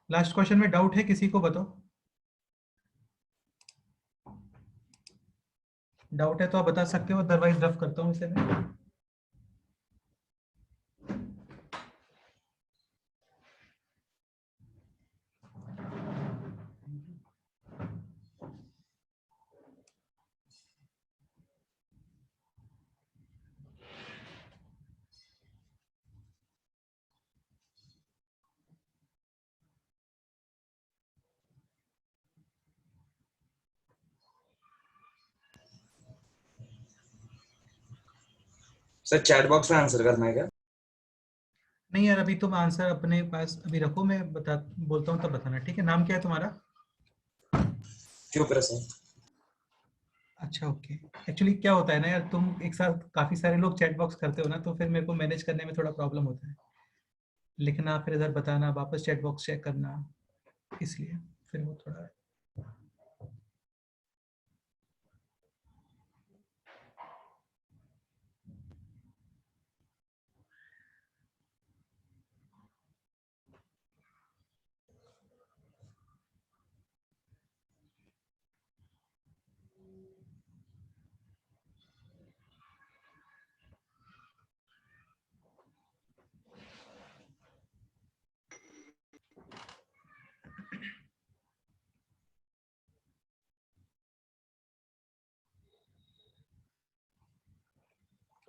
S1: Last question में डाउट है किसी को? बताओ, डाउट है तो आप बता सकते हो, अदरवाइज रफ करता हूं इसे मैं।
S3: सर चैट बॉक्स में आंसर करना है क्या?
S1: नहीं यार, अभी तुम आंसर अपने पास अभी रखो, मैं बता बोलता हूँ तब बताना, ठीक है? नाम क्या है तुम्हारा?
S3: क्यों प्रसन्न?
S1: अच्छा ओके। एक्चुअली क्या होता है ना यार, तुम एक साथ काफी सारे लोग चैट बॉक्स करते हो ना, तो फिर मेरे को मैनेज करने में थोड़ा प्रॉब्लम होता है, लिखना फिर इधर बताना वापस चैट बॉक्स चेक करना, इसलिए फिर वो थोड़ा।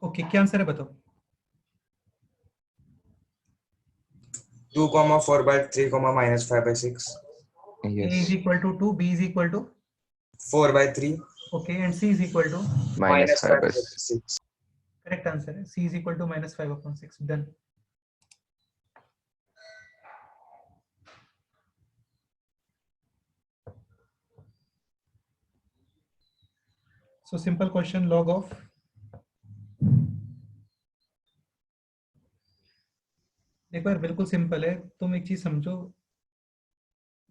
S1: ओके, क्या आंसर है बताओ?
S3: 2,4/3, -5/6.
S1: A is
S8: Yes.
S1: equal to 2, B is equal to
S3: 4/3
S1: okay, and C is equal to
S8: Minus 5 by
S3: -5/6.
S1: correct answer है, C is equal to -5/6, done। So simple question, log of देखो यार बिल्कुल simple है, तुम एक चीज समझो,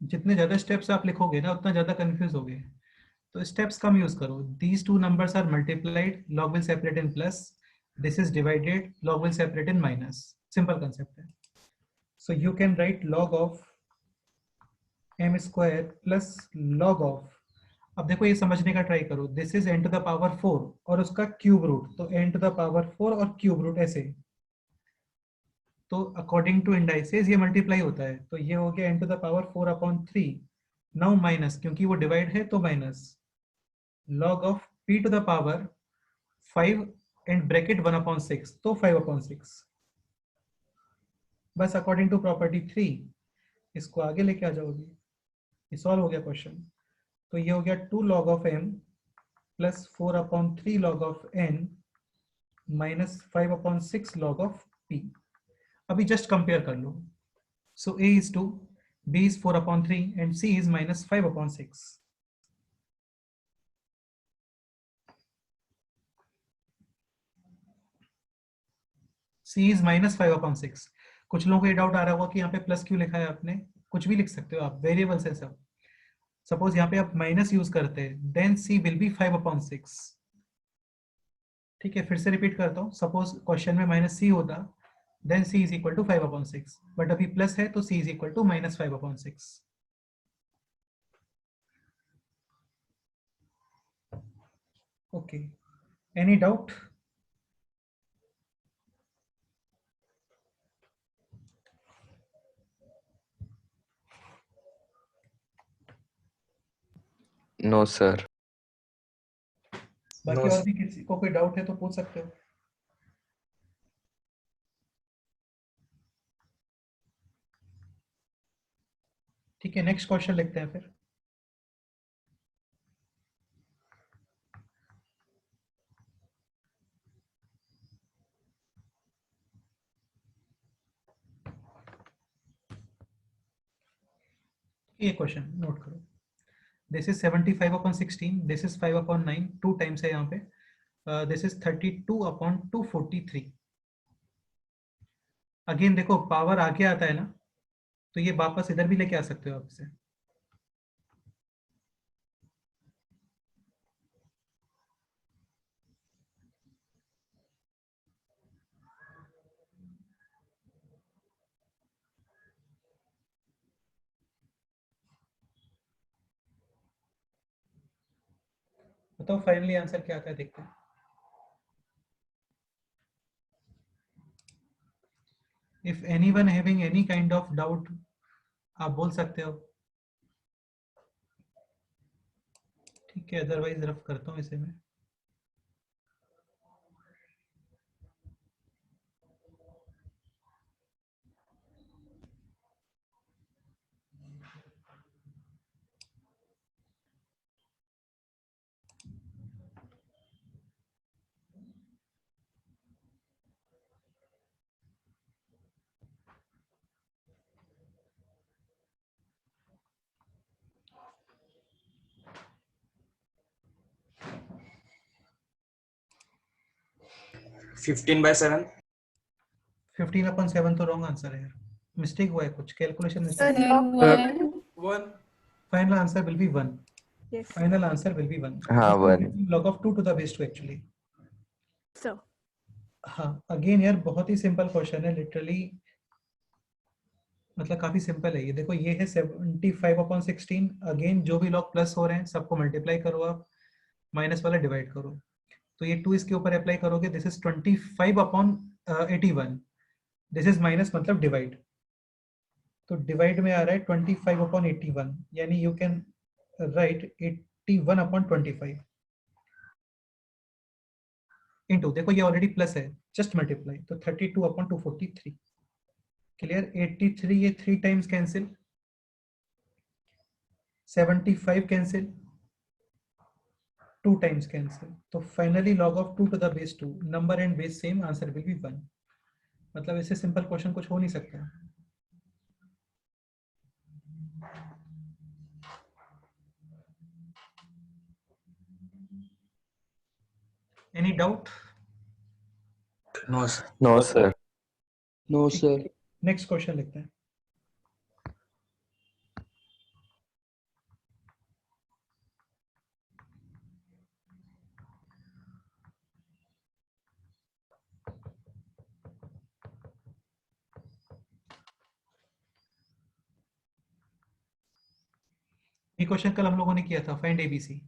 S1: जितने ज्यादा स्टेप्स आप लिखोगे ना उतना ज्यादा कंफ्यूज होगे, तो स्टेप्स कम यूज करो। These two numbers are multiplied, log will separate in plus, this is divided, log will separate in minus, simple concept है। So you can write log of m square plus log of, अब देखो ये समझने का try करो, this is n to the power 4 और उसका cube root, तो n टू द पावर 4 और क्यूब रूट ऐसे, तो अकॉर्डिंग टू इंडाइसेस ये मल्टीप्लाई होता है, तो ये हो गया n to the power 4/3। Now minus, क्योंकि वो डिवाइड है तो minus log of p to the power 5 and bracket 1/6, तो 5/6। बस अकॉर्डिंग टू प्रॉपर्टी 3 इसको आगे लेके आ जाओगे, ये सॉल्व हो गया क्वेश्चन। तो ये हो गया 2 log of m plus 4/3 log of n minus 5/6 log of p। अभी जस्ट कंपेयर कर लो, सो a is 2, b is 4/3 and c is -5/6। c is -5/6। कुछ लोगों को ये डाउट आ रहा होगा कि यहाँ पे प्लस क्यों लिखा है आपने, कुछ भी लिख सकते हो आप, वेरिएबल्स है सब। सपोज यहाँ पे आप माइनस यूज करते हैं, देन c विल बी 5/6। ठीक है, फिर से रिपीट करता हूँ, सपोज क्वेश्चन में -c होता, then c is equal to 5/6, but अभी प्लस है तो c is equal to -5/6। Okay, any doubt?
S8: No, sir.
S1: बाकी
S3: No,
S1: और भी किसी को कोई डाउट है तो पूछ सकते हो। ठीक है, नेक्स्ट क्वेश्चन लिखते हैं फिर। ये क्वेश्चन नोट करो, this is 75 upon 16, this is 5 upon 9, 2 times है यहाँ पे, दिस इज 32 अपॉन 243। अगेन देखो पावर आगे आता है ना, तो ये वापस इधर भी लेके आ सकते हो आप इसे। बताओ फाइनली आंसर क्या आता है, देखते हैं। If anyone having any kind of doubt, आप बोल सकते हो, ठीक है, अदरवाइज रफ करता हूँ इसे मैं।
S3: Fifteen by 7।
S1: 15 अपॉन 7 तो रॉन्ग आंसर है यार, मिस्टेक हुआ है कुछ, calculation
S9: Sir,
S1: mistake.
S9: one.
S1: Final answer will be 1,
S9: Yes.
S1: Final answer will be 1।
S8: हाँ, 1.
S1: log of 2 to the base 2 actually.
S9: So.
S1: हाँ अगेन यार बहुत ही सिंपल क्वेश्चन है लिटरली, मतलब काफी सिंपल है ये। देखो ये है 75 अपॉन 16, अगेन जो भी लॉग प्लस हो रहे हैं सबको मल्टीप्लाई करो आप, माइनस वाला डिवाइड करो, तो ये 2 इसके ऊपर अप्लाई करोगे, this is 25 upon 81, this is minus मतलब डिवाइड, तो डिवाइड में आ रहा है 25 अपॉन 81, यानी you can write 81 upon 25 into, देखो ये ऑलरेडी प्लस है, जस्ट मल्टीप्लाई, तो 32 अपॉन 243। क्लियर? 83 ये 3 times cancel, 75 cancel, 2 times cancel, तो finally log of 2 to the base 2, number and base same, answer will be 1। मतलब इससे सिंपल क्वेश्चन कुछ हो नहीं सकता। Any doubt?
S3: No sir.
S8: No, sir.
S5: No, sir.
S1: Next question लिखते हैं। ये क्वेश्चन कल हम लोगों ने किया था, फाइंड एबीसी।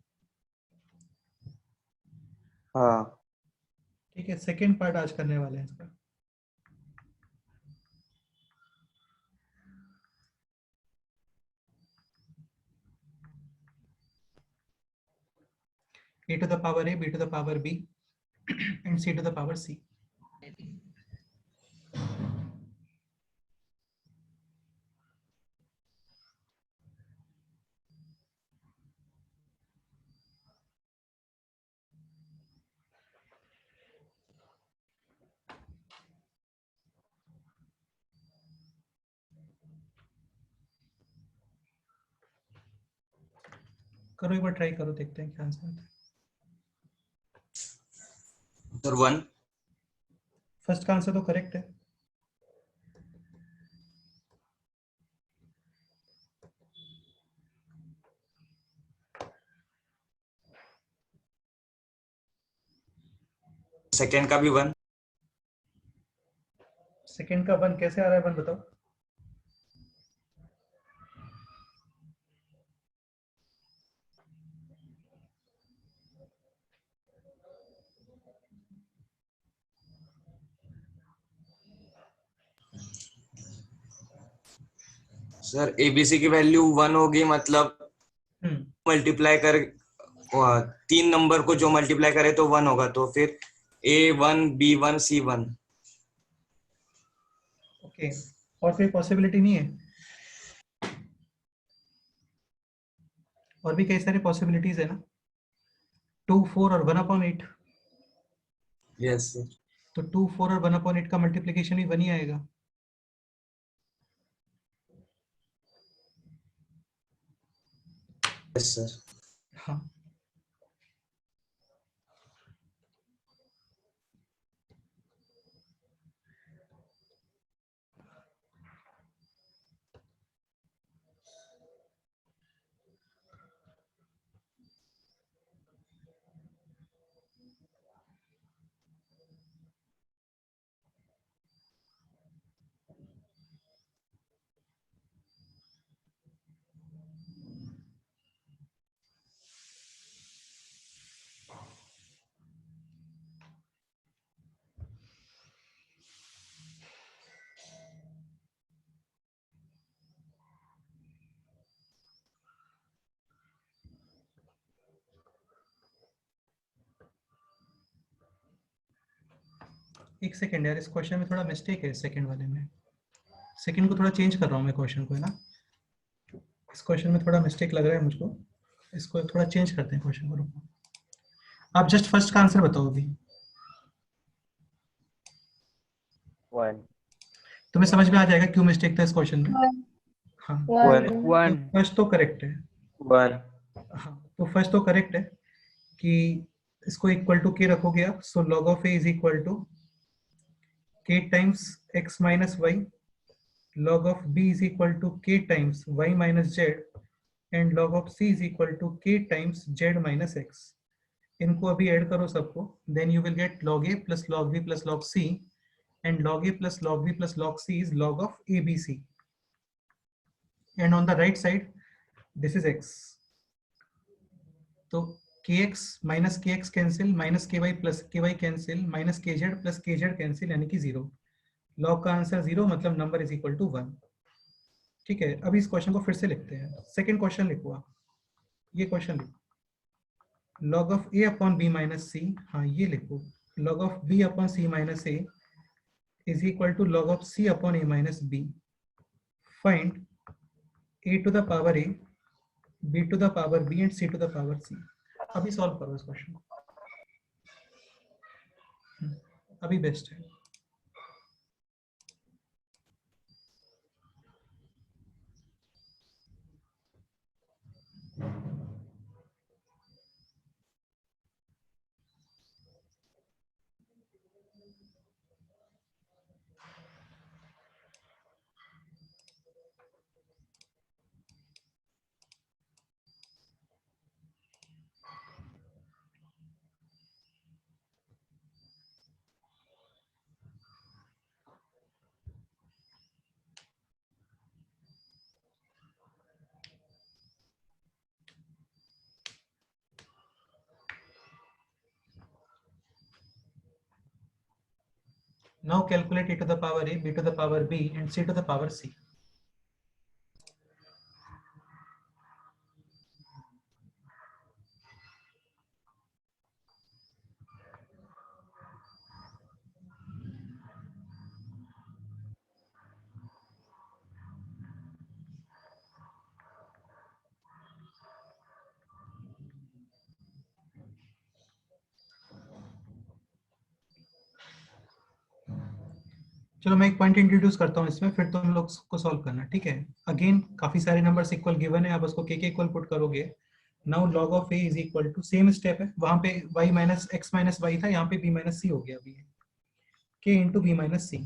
S3: हाँ।
S1: ठीक है, सेकेंड पार्ट आज करने वाले हैं इसका। a to the power a, b to the power b and c to the power c। करो एक बार ट्राई करो, देखते हैं क्या आंसर आता है।
S3: सर 1।
S1: फर्स्ट का आंसर तो करेक्ट है,
S3: सेकेंड का भी 1।
S1: सेकेंड का 1 कैसे आ रहा है, 1 बताओ।
S3: सर एबीसी की वैल्यू 1 होगी, मतलब मल्टीप्लाई कर 3 नंबर को जो मल्टीप्लाई करे तो 1 होगा, तो फिर A1 B1 C1।
S1: ओके, और कोई पॉसिबिलिटी नहीं है? और भी कई सारे पॉसिबिलिटीज है ना, 2 4 और 1/8,
S3: यस सर।
S1: तो 2 4 और 1/8 का मल्टीप्लीकेशन भी 1 ही आएगा।
S3: Yes sir.
S1: हाँ एक सेकेंड यार, इस क्वेश्चन में थोड़ा मिस्टेक है सेकंड वाले में। सेकंड को थोड़ा चेंज कर रहा हूँ मैं क्वेश्चन को, है ना। इस क्वेश्चन में थोड़ा मिस्टेक लग रहा है मुझको, इसको थोड़ा चेंज करते हैं क्वेश्चन को। रुको, आप जस्ट फर्स्ट का आंसर बताओ अभी।
S4: 1
S1: तुम्हें समझ में आ जाएगा क्यों मिस्टेक था इस क्वेश्चन में। हाँ,
S7: 1
S1: फर्स्ट तो करेक्ट है।
S3: 1
S1: हाँ, तो फर्स्ट तो करेक्ट है कि इसको इक्वल टू के रखोगे आप, so log of a is equal to k times x minus y, log of b is equal to k times y minus z, and log of c is equal to k times z minus x. इनको अभी add करो सबको, then you will get log a plus log b plus log c, and log a plus log b plus log c is log of abc. And on the right side, this is x. तो kx minus kx cancel, minus ky plus ky cancel, minus kz plus kz cancel, यानी कि 0. log का answer 0, मतलब number is equal to 1. ठीक है, अभी इस question को फिर से लिखते हैं। सेकंड क्वेश्चन लिखो आप, ये क्वेश्चन लिखो, log of a upon b minus c, हाँ ये लिखो, log of b upon c minus a is equal to log of c upon a minus b. Find a to the power a, b to the power b and c to the power c. अभी solve करो इस question को, अभी best है। Now calculate a to the power a, b to the power b and c to the power c. चलो मैं एक point introduce करता हूँ इसमें, फिर तुम लोग को सॉल्व करना, ठीक है। अगेन काफी सारे नंबर्स इक्वल गिवन है, आप उसको के इक्वल पुट करोगे। Now log of a is equal to, same step है, वहां पे y minus x minus y था, यहाँ पे b माइनस सी हो गया अभी, k into b minus c.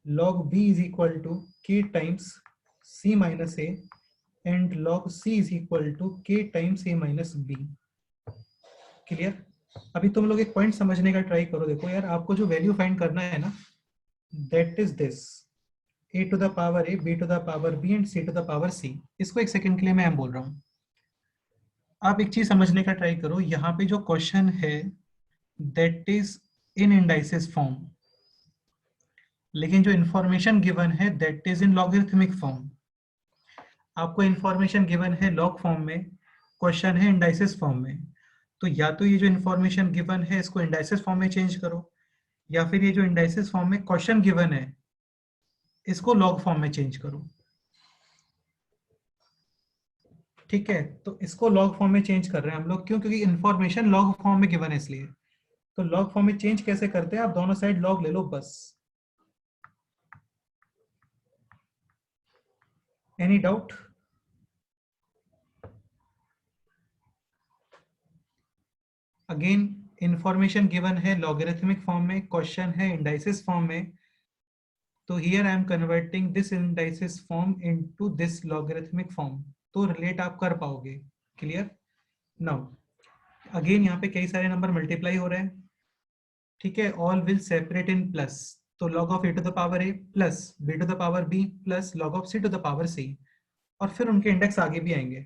S1: log b is equal to k times c minus a and log c is equal to k times a minus b। Clear? अभी तुम लोग एक पॉइंट समझने का ट्राई करो। देखो यार, आपको जो वैल्यू फाइंड करना है ना, that is this, a to the power a, b to the power b and c to the power c। इसको एक सेकंड के लिए मैं बोल रहा हूँ, आप एक चीज समझने का ट्राई करो। यहाँ पे जो क्वेश्चन है that is in indices form, लेकिन जो इंफॉर्मेशन गिवन है that is in logarithmic form. आपको इंफॉर्मेशन गिवन है लॉग फॉर्म में, क्वेश्चन है इंडाइसिस फॉर्म में। तो या तो ये जो इंफॉर्मेशन गिवन है इसको इंडाइसिस फॉर्म में चेंज करो, या फिर ये जो इंडाइसिस फॉर्म में क्वेश्चन गिवन है इसको लॉग फॉर्म में चेंज करो। ठीक है, तो इसको लॉग फॉर्म में चेंज कर रहे हैं हम लोग, क्यों? क्योंकि इंफॉर्मेशन लॉग फॉर्म में गिवन है इसलिए। तो लॉग फॉर्म में चेंज कैसे करते हैं? आप दोनों साइड लॉग ले लो बस। Any doubt? Again information given है लॉगरिथमिक फॉर्म में, क्वेश्चन है इंडाइसिस फॉर्म में, तो here I am converting this indices form into this logarithmic form, तो रिलेट आप कर पाओगे। क्लियर? नाउ अगेन यहाँ पे कई सारे नंबर मल्टीप्लाई हो रहे हैं, ठीक है, all will separate in plus, तो log of a to the power a plus b to the power b plus log of c to the power c, और फिर उनके इंडेक्स आगे भी आएंगे।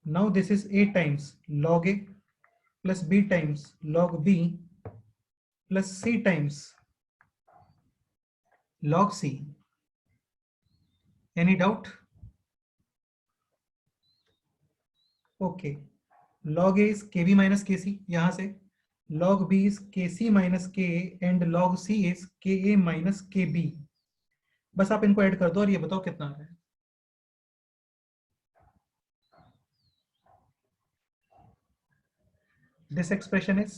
S1: Now this is a times log a plus b times log b plus c times log c. Any doubt? Okay. Log a is kb minus kc, यहाँ से log b is kc minus ka and log c is ka minus kb। बस आप इनको add कर दो और ये बताओ कितना आ रहा है। This expression is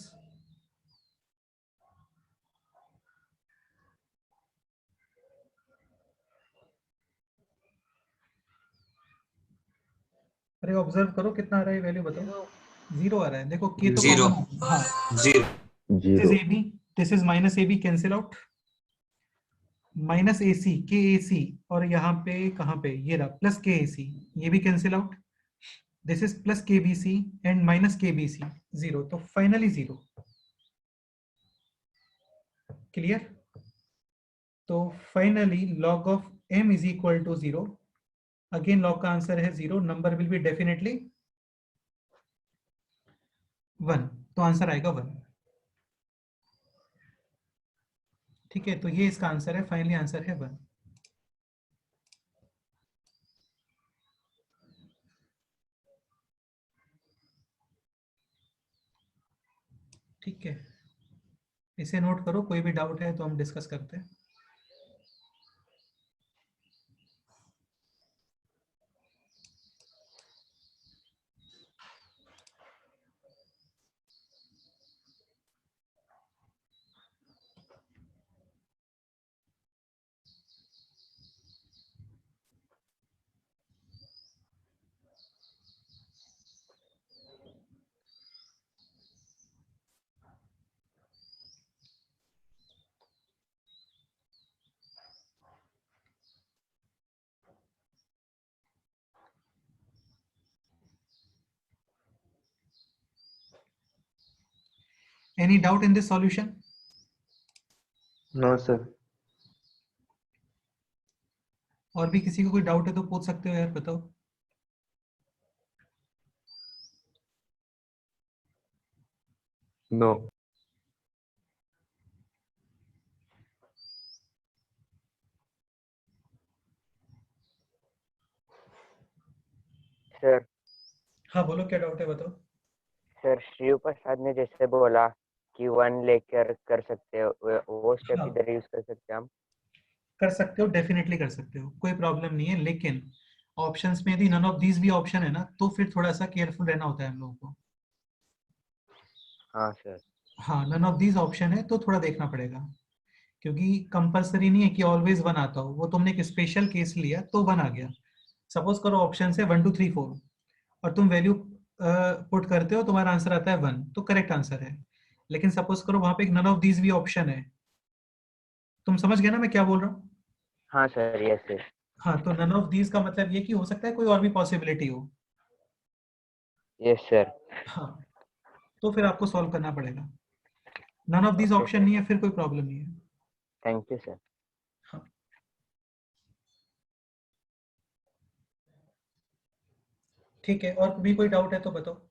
S1: अरे ऑब्जर्व करो कितना आ रहा है, वैल्यू बताओ। 0 आ रहा है, देखो k तो
S3: Zero.
S1: कॉमन, हाँ,
S3: 0.
S1: This is
S8: Zero.
S1: ab, this is minus ab, cancel out, minus ac के ac, और यहाँ पे कहाँ पे ये रहा प्लस के ac, ये भी cancel out, this is plus के bc एंड माइनस के bc, 0, तो फाइनली 0। क्लियर? तो finally log of m is equal to 0, again log का आंसर है 0, नंबर विल बी डेफिनेटली 1, तो आंसर आएगा 1। ठीक है, तो ये इसका आंसर है, फाइनली आंसर है 1। ठीक है, इसे नोट करो, कोई भी डाउट है तो हम डिस्कस करते हैं। Any doubt in this solution?
S2: No, sir.
S1: और भी किसी को कोई डाउट है तो पूछ सकते हो यार, बताओ।
S2: No.
S4: सर
S1: हाँ बोलो, क्या डाउट है बताओ।
S4: सर शिव प्रसाद ने जैसे बोला कि 1 लेकर कर सकते हो, वो स्टेप
S1: हाँ।
S4: इधर यूज कर सकते हैं हम?
S1: कर सकते हो, डेफिनेटली कर सकते हो, कोई प्रॉब्लम नहीं है, लेकिन ऑप्शंस में यदि नन ऑफ दीज भी ऑप्शन है ना, तो फिर थोड़ा सा केयरफुल रहना होता है हम लोगों को।
S4: हाँ सर।
S1: हाँ, नन ऑफ दीज ऑप्शन है तो थोड़ा देखना पड़ेगा, क्योंकि कंपलसरी नहीं है कि ऑलवेज 1 आता हो, वो तुमने एक स्पेशल केस लिया तो 1 आ गया। सपोज करो ऑप्शन है 1 2 3 4 और तुम वैल्यू पुट करते हो, तुम्हारा आंसर आता है 1, तो करेक्ट आंसर है। लेकिन सपोज करो वहां पे एक नन ऑफ दीज भी ऑप्शन है, तुम समझ गए ना मैं क्या बोल रहा हूँ?
S4: हाँ सर, यस सर।
S1: हाँ, तो नन ऑफ दीज का मतलब ये कि हो सकता है कोई और भी पॉसिबिलिटी हो।
S4: Yes sir.
S1: हाँ, तो फिर आपको सॉल्व करना पड़ेगा। None of these
S4: Okay,
S1: option
S4: sir.
S1: नहीं है, फिर कोई प्रॉब्लम नहीं है।
S4: Thank you sir.
S1: हाँ, ठीक है, और भी कोई डाउट है तो बताओ।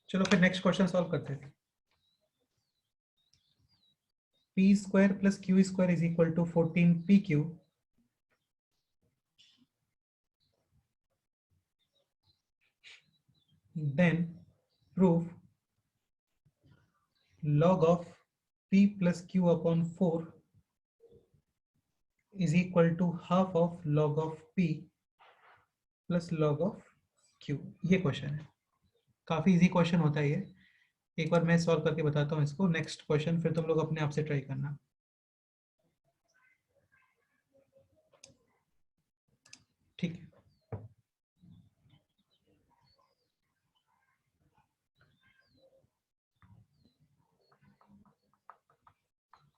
S1: चलो फिर नेक्स्ट क्वेश्चन सॉल्व करते हैं। P square plus q square is equal to 14 p q, then prove log of p plus q upon 4 is equal to half of log of p plus log of q। ये question है, काफी easy question होता है ये। एक बार मैं solve करके बताता हूँ इसको, नेक्स्ट क्वेश्चन फिर तुम लोग अपने आप से ट्राई करना। ठीक है,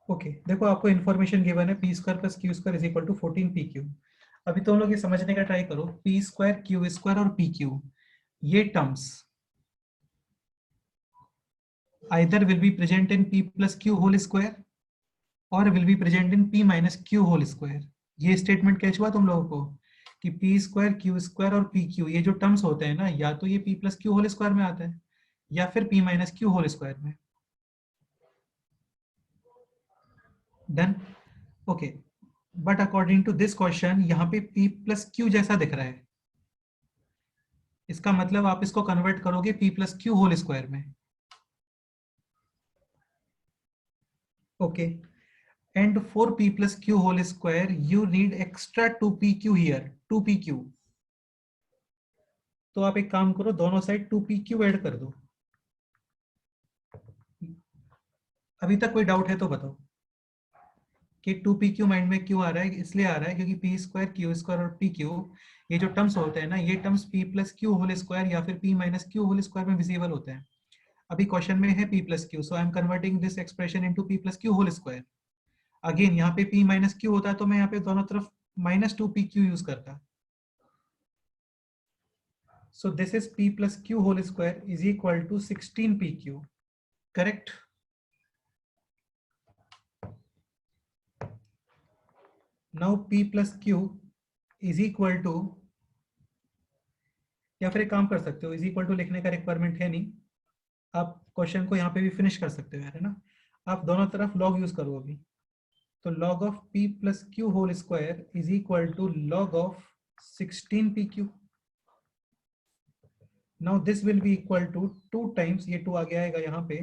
S1: ओके देखो आपको इन्फॉर्मेशन गिवन है p square plus q square is equal to 14 p q. अभी तुम लोग ये समझने का ट्राई करो, पी स्क्वायर क्यू स्क्वायर और पी क्यू ये terms either will be present in p plus q whole square और will be present in p minus q whole square. ये स्टेटमेंट कैच हुआ तुम लोगों को कि पी स्क्वायर क्यू स्क्वायर और पी क्यू ये जो टर्म्स होते हैं ना, या तो ये p plus q whole square में आता है या फिर p minus q whole square में। Done, okay. But according to this question यहाँ पे p प्लस क्यू जैसा दिख रहा है, इसका मतलब आप इसको कन्वर्ट करोगे p plus q whole square में। Okay, and for p plus q whole square you need extra 2pq here, 2pq। तो आप एक काम करो, दोनों साइड 2pq ऐड कर दो। अभी तक कोई डाउट है तो बताओ कि 2pq माइंड में क्यों आ रहा है? इसलिए आ रहा है क्योंकि p स्क्वायर क्यू स्क्वायर और pq ये जो टर्म्स होते हैं ना, ये terms p plus q whole square या फिर p minus q whole square में विजिबल होते हैं। अभी क्वेश्चन में है p plus q, so I am converting this expression into p plus q whole square. Again यहाँ पे p माइनस क्यू होता है तो मैं यहाँ पे दोनों तरफ माइनस 2pq यूज करता। So this is p plus q whole square is equal to 16pq, correct? Now p plus q is equal to, या फिर एक काम कर सकते हो, इज इक्वल टू लिखने का रिक्वायरमेंट है नहीं, आप क्वेश्चन को यहाँ पे भी फिनिश कर सकते हो यार, है ना? आप दोनों तरफ लॉग यूज करो अभी। तो log of p plus q whole square is equal to log of 16pq। Now this will be equal to 2 times, ये 2 आगे आएगा यहाँ पे,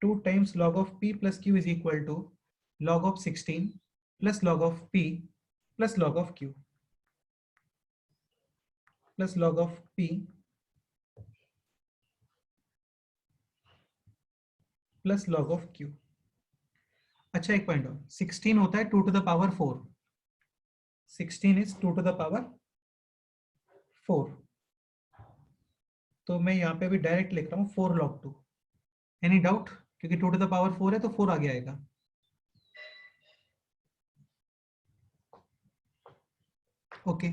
S1: 2 times log of p plus q is equal to log of 16 plus log of p plus log of q plus log of p plus log of q। अच्छा एक point और, 16 होता है 2 to the power 4, 16 is 2 to the power 4। तो मैं यहाँ पे भी डायरेक्ट लिख रहा हूँ 4 log 2। Any doubt? क्योंकि 2 टू द पावर 4 है तो 4 आगे आएगा। ओके,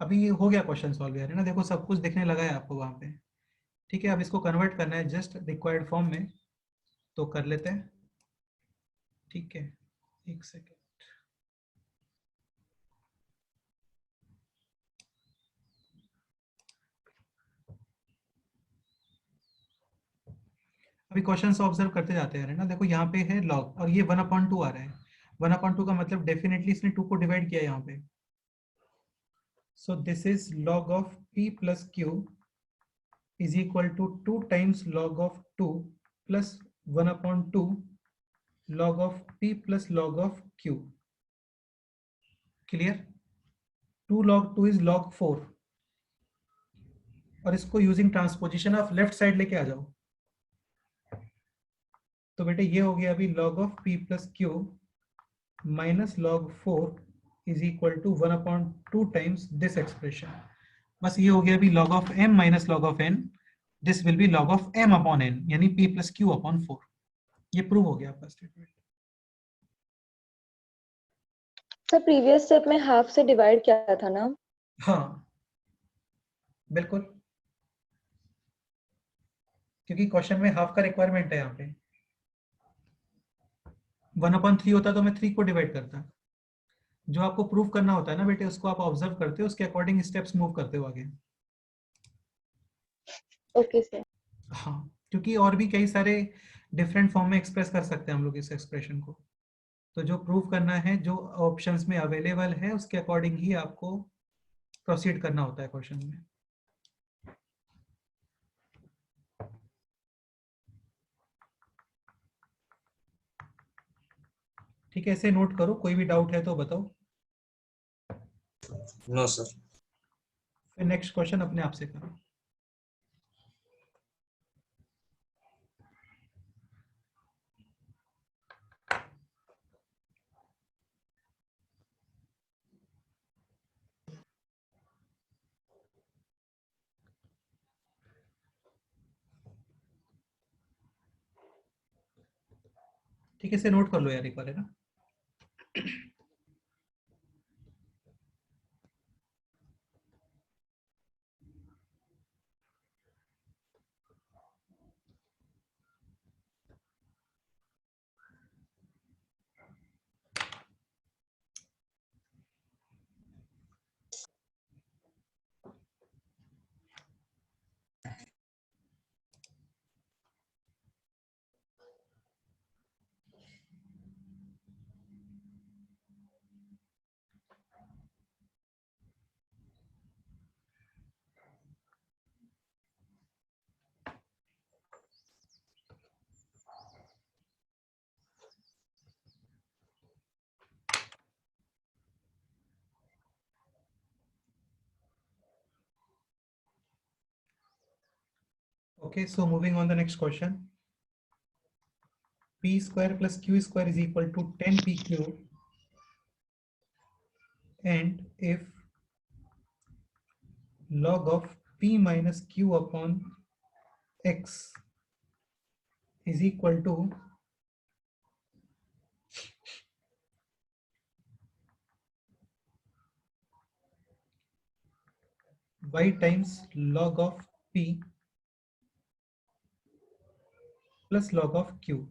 S1: अभी ये हो गया क्वेश्चन सॉल्व यार, है ना? देखो सब कुछ दिखने लगा है आपको वहां पे। ठीक है, अब इसको कन्वर्ट करना है जस्ट रिक्वायर्ड फॉर्म में, तो कर लेते हैं। ठीक है, एक सेकेंड। अभी क्वेश्चन ऑब्जर्व करते जाते हैं ना। देखो यहाँ पे है लॉग और ये 1/2 आ रहा है। 1/2 का मतलब डेफिनेटली इसने 2 को डिवाइड किया यहाँ पे। So this is log of p plus q is equal to 2 times log of 2 plus 1/2 log of p plus log of q। Clear? 2 log 2 is log 4, और इसको using transposition of left side लेके आ जाओ। तो बेटे ये हो गया अभी log of p plus q minus log 4 is equal to 1/2 times this expression. बस ये हो गया अभी log of m minus log of n, this will be log of m upon n, यानी p प्लस क्यू अपॉन 4। ये prove हो गया आपका स्टेटमेंट।
S10: सर प्रीवियस स्टेप में हाफ से डिवाइड किया था ना?
S1: हाँ बिल्कुल, क्योंकि क्वेश्चन में हाफ का रिक्वायरमेंट है। यहाँ पे 1/3 होता तो मैं 3 को डिवाइड करता। जो आपको प्रूव करना होता है ना बेटे, उसको आप ऑब्जर्व करते हो, उसके अकॉर्डिंग स्टेप्स मूव करते हो आगे।
S10: Okay sir.
S1: हाँ, क्योंकि और भी कई सारे डिफरेंट फॉर्म में एक्सप्रेस कर सकते हैं हम लोग इस एक्सप्रेशन को। तो जो प्रूव करना है, जो ऑप्शंस में अवेलेबल है, उसके अकॉर्डिंग ही आपको प्रोसीड करना होता है क्वेश्चन में। ठीक है, ऐसे नोट करो, कोई भी डाउट है तो बताओ।
S3: No sir.
S1: फिर नेक्स्ट क्वेश्चन अपने आप से करो। ठीक है, इसे नोट कर लो यार एक बार, है ना। Okay, so moving on the next question. P square plus Q square is equal to 10PQ, and if log of P minus Q upon X is equal to Y times log of P plus log of Q.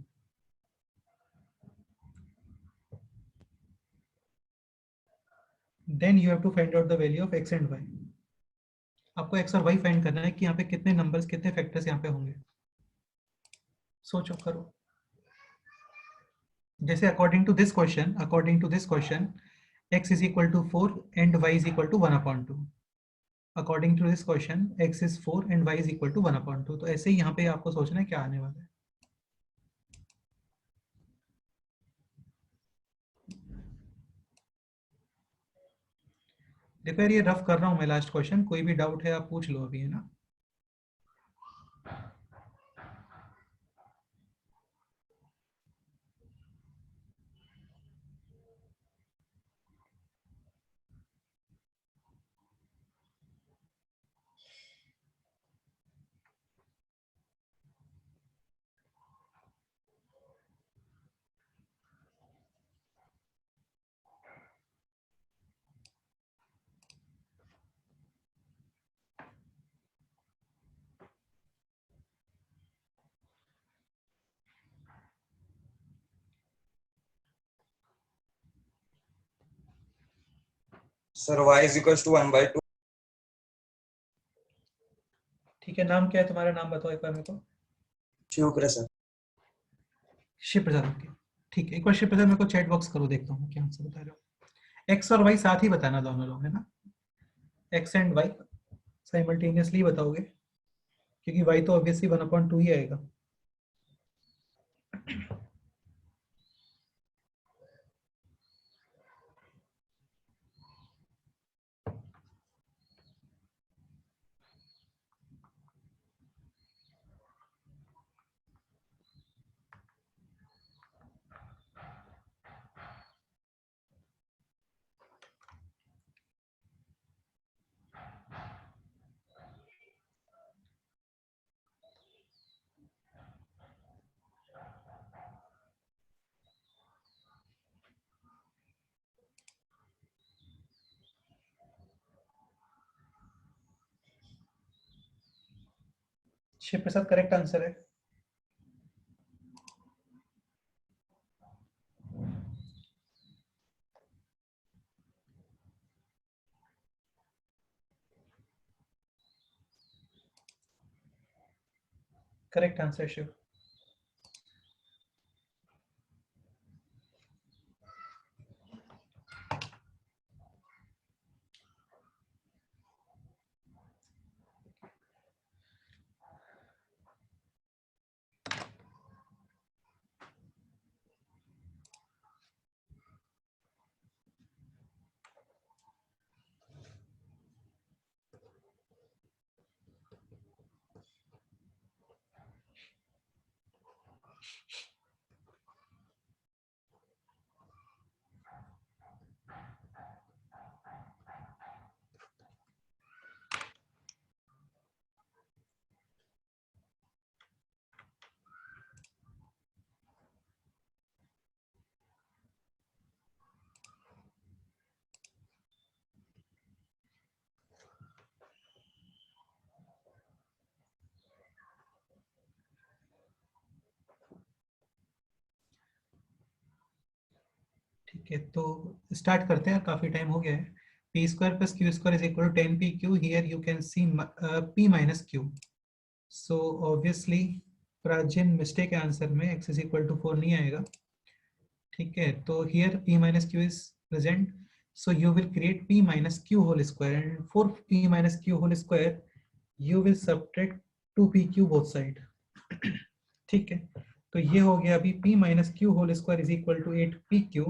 S1: Then you have to find out the value of X and Y. आपको X और Y find करना है कि यहाँ पे कितने numbers, कितने factors यहाँ पे होंगे। सोचो, करो। जैसे according to this question X is equal to 4 and Y is equal to 1/2. According to this question, X is 4 and Y is equal to 1/2. तो ऐसे ही यहाँ पे आपको सोचना है क्या आने वाला है। देखो यार, ये रफ कर रहा हूँ मैं लास्ट क्वेश्चन, कोई भी डाउट है आप पूछ लो अभी, है ना।
S3: Sir y is equals to 1/2।
S1: ठीक है, नाम क्या है तुम्हारा, नाम बताओ एक बार मेरे को।
S3: शिव प्रसाद।
S1: शिव प्रसाद, ओके। ठीक है, एक बार शिव प्रसाद मेरे को चैट बॉक्स करो, देखता हूँ क्या आंसर बता रहे हो। एक्स और वाई साथ ही बताना दोनों लोग, है ना। एक्स एंड वाई साइमल्टेनियसली बताओगे, क्योंकि वाई तो ऑब्वियसली 1/2 ही आएगा। शिव प्रसाद करेक्ट आंसर है। Correct answer Shiv. ठीक है, तो स्टार्ट करते हैं, काफी टाइम हो गया है। P square plus q square is equal to 10pq, here you can see p minus q. So obviously Prachin mistake है आंसर में, x इज इक्वल टू 4 नहीं आएगा। ठीक है, तो here p minus q is present, so you will create p minus q whole square, and for p minus q whole square you will subtract 2pq both side। ठीक है, तो ये हो गया अभी p minus q whole square is equal to 8pq।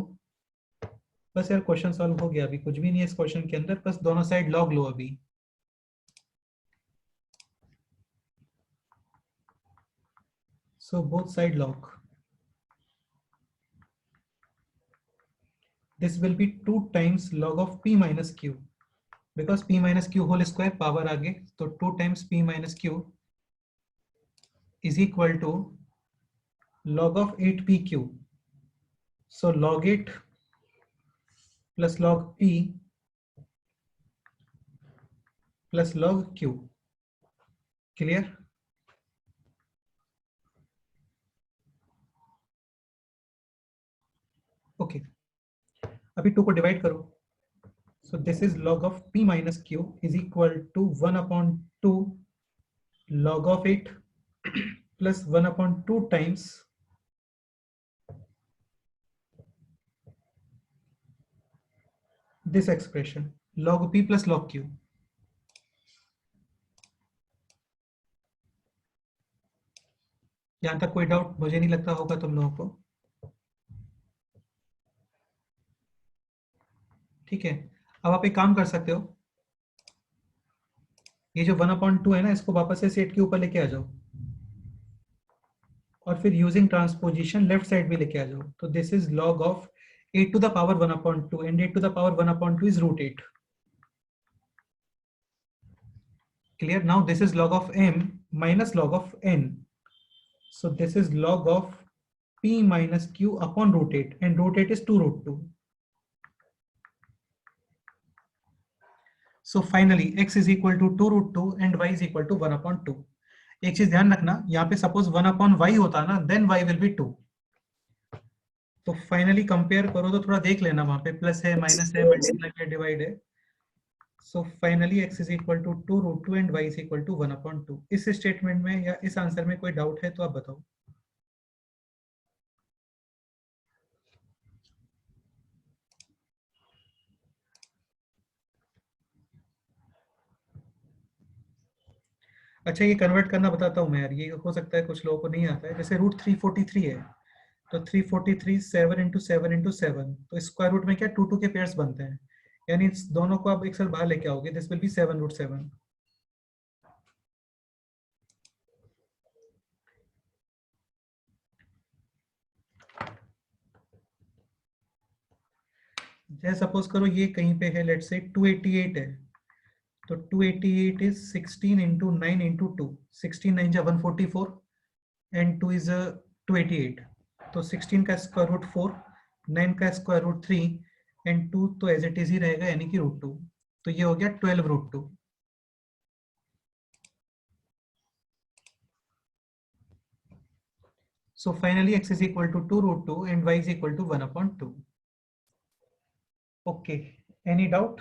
S1: बस यार question solve हो गया, अभी कुछ भी नहीं है इस क्वेश्चन के अंदर, बस दोनों साइड लॉग लो अभी। so both side log, this will be 2 times log of p minus q, because p minus q whole square power आगे, तो 2 times p minus q is equal to log of 8pq। so log 8 plus log p plus log q। Clear? Okay, अभी 2 को divide करो। So this is log of p minus q is equal to 1/2 log of 8 plus 1/2 times this expression log p plus log q। यहां तक कोई doubt मुझे नहीं लगता होगा तुम लोगों को। ठीक है, अब आप एक काम कर सकते हो, ये जो 1/2 है ना, इसको वापस से सेट के ऊपर लेके आ जाओ, और फिर यूजिंग ट्रांसपोजिशन लेफ्ट साइड भी लेके आ जाओ। तो this is log of 8 to the power 1/2, and 8 to the power 1/2 is √8। clear? Now this is log of m minus log of n, so this is log of p minus q upon √8, and √8 is 2√2। so finally x is equal to 2√2 and y is equal to 1/2। एक चीज ध्यान रखना, यहाँ पे suppose 1/y होता ना, then y will be 2। तो finally compare करो तो थोड़ा देख लेना, वहां पे प्लस है, माइनस है, मल्टीप्लाई है, डिवाइड है। So finally x is equal to 2√2 and y is equal to 1/2। इस स्टेटमेंट में या इस आंसर में कोई डाउट है तो आप बताओ। अच्छा, ये कन्वर्ट करना बताता हूँ मैं यार, ये हो सकता है कुछ लोगों को नहीं आता है। जैसे √343 है, तो 343 7 × 7 × 7, तो स्क्वायर रूट में क्या 2 2 के पेयर्स बनते हैं, यानी इस दोनों को आप एक साथ बाहर लेके आओगे, दिस विल बी 7√7। जैसे सपोज करो ये कहीं पे है, लेट्स से 288 है, तो 288 is 16 × 9 × 2, 16 9 जा 144 and 2 is 288, तो 16 का स्क्वायर रूट 4, 9 का स्क्वायर रूट 3 एंड 2 तो एज इट इज ही रहेगा, यानी कि √2। तो ये हो गया 12√2। So finally x is equal to 2√2 and y is equal to 1/2। Okay, any doubt?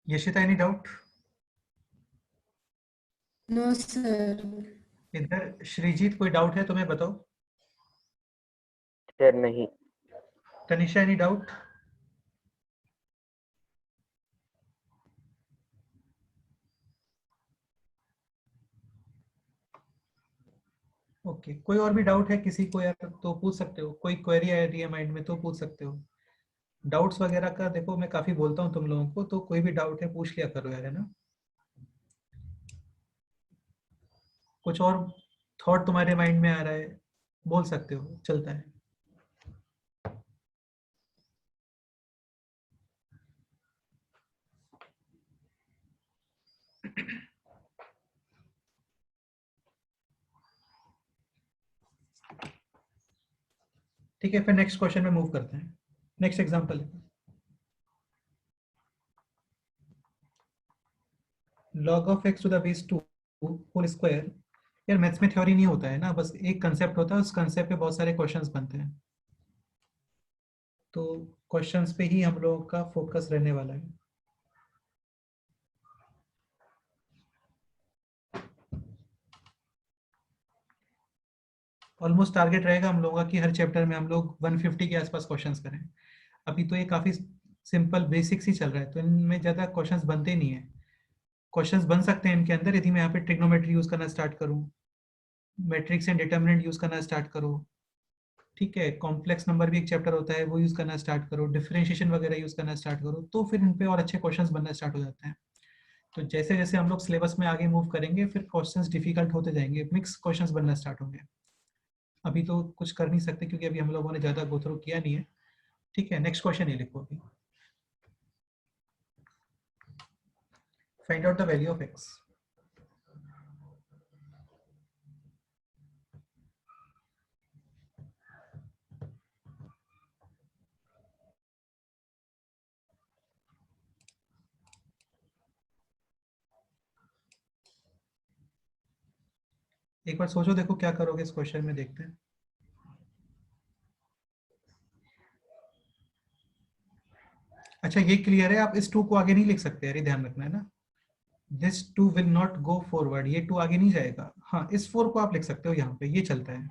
S1: Yashita, any doubt?
S6: No sir.
S1: इधर श्रीजीत, कोई डाउट है तुम्हें बताओ।
S4: सर नहीं।
S1: Tanisha, any doubt? ओके, कोई और भी डाउट है किसी को यार तो पूछ सकते हो, कोई क्वेरी आ रही है माइंड में तो पूछ सकते हो। डाउट्स वगैरह का देखो, मैं काफी बोलता हूँ तुम लोगों को, तो कोई भी डाउट है पूछ लिया करो यार, है ना। कुछ और थॉट तुम्हारे माइंड में आ रहा है, बोल सकते हो, चलता है। ठीक है, फिर नेक्स्ट क्वेश्चन में मूव करते हैं। Next example. log of x to the base 2 whole square. यार मैथ्स में थ्योरी नहीं होता है ना, बस एक कंसेप्ट होता है, उस कंसेप्ट पे बहुत सारे क्वेश्चंस बनते हैं, तो क्वेश्चंस पे ही हम लोगों का फोकस रहने वाला है। ऑलमोस्ट टारगेट रहेगा हम लोगों का कि हर चैप्टर में हम लोग 150 के आसपास क्वेश्चंस करें। अभी तो ये काफी सिंपल बेसिक्स ही चल रहा है, तो इनमें ज्यादा क्वेश्चंस बनते नहीं है। क्वेश्चंस बन सकते हैं इनके अंदर यदि मैं यहाँ पे ट्रिग्नोमेट्री यूज करना स्टार्ट करूँ, मैट्रिक्स एंड डिटर्मिनेंट यूज करना स्टार्ट करो, ठीक है, कॉम्प्लेक्स नंबर भी एक चैप्टर होता है वो यूज करना स्टार्ट करो, डिफरेंशिएशन वगैरह यूज करना स्टार्ट करो, तो फिर इन पे और अच्छे क्वेश्चंस बनना स्टार्ट हो जाते हैं। तो जैसे जैसे हम लोग सिलेबस में आगे मूव करेंगे फिर क्वेश्चंस डिफिकल्ट होते जाएंगे, मिक्स क्वेश्चंस बनना स्टार्ट होंगे। अभी तो कुछ कर नहीं सकते क्योंकि अभी हम लोगों ने ज्यादा गो थ्रू किया नहीं है। ठीक है, नेक्स्ट क्वेश्चन ये लिखो अभी। Find out the value of x. एक बार सोचो, देखो क्या करोगे इस क्वेश्चन में, देखते हैं। अच्छा ये क्लियर है, आप इस 2 को आगे नहीं लिख सकते, यार ध्यान रखना है ना, this 2 will not go forward, ये 2 आगे नहीं जाएगा। हाँ इस 4 को आप लिख सकते हो यहाँ पे, ये चलता है,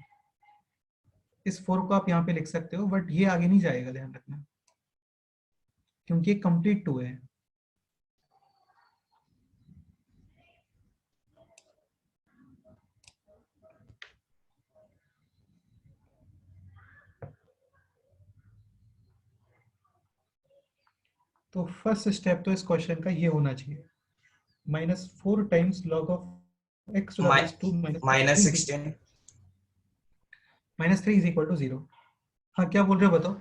S1: इस 4 को आप यहाँ पे लिख सकते हो, बट ये आगे नहीं जाएगा, ध्यान रखना, क्योंकि ये कंप्लीट 2 है। तो फर्स्ट स्टेप तो इस क्वेश्चन का ये होना चाहिए, -4 times log of x to the base 2
S3: -16
S1: -3 is equal to 0। हाँ क्या बोल रहे हो बताओ।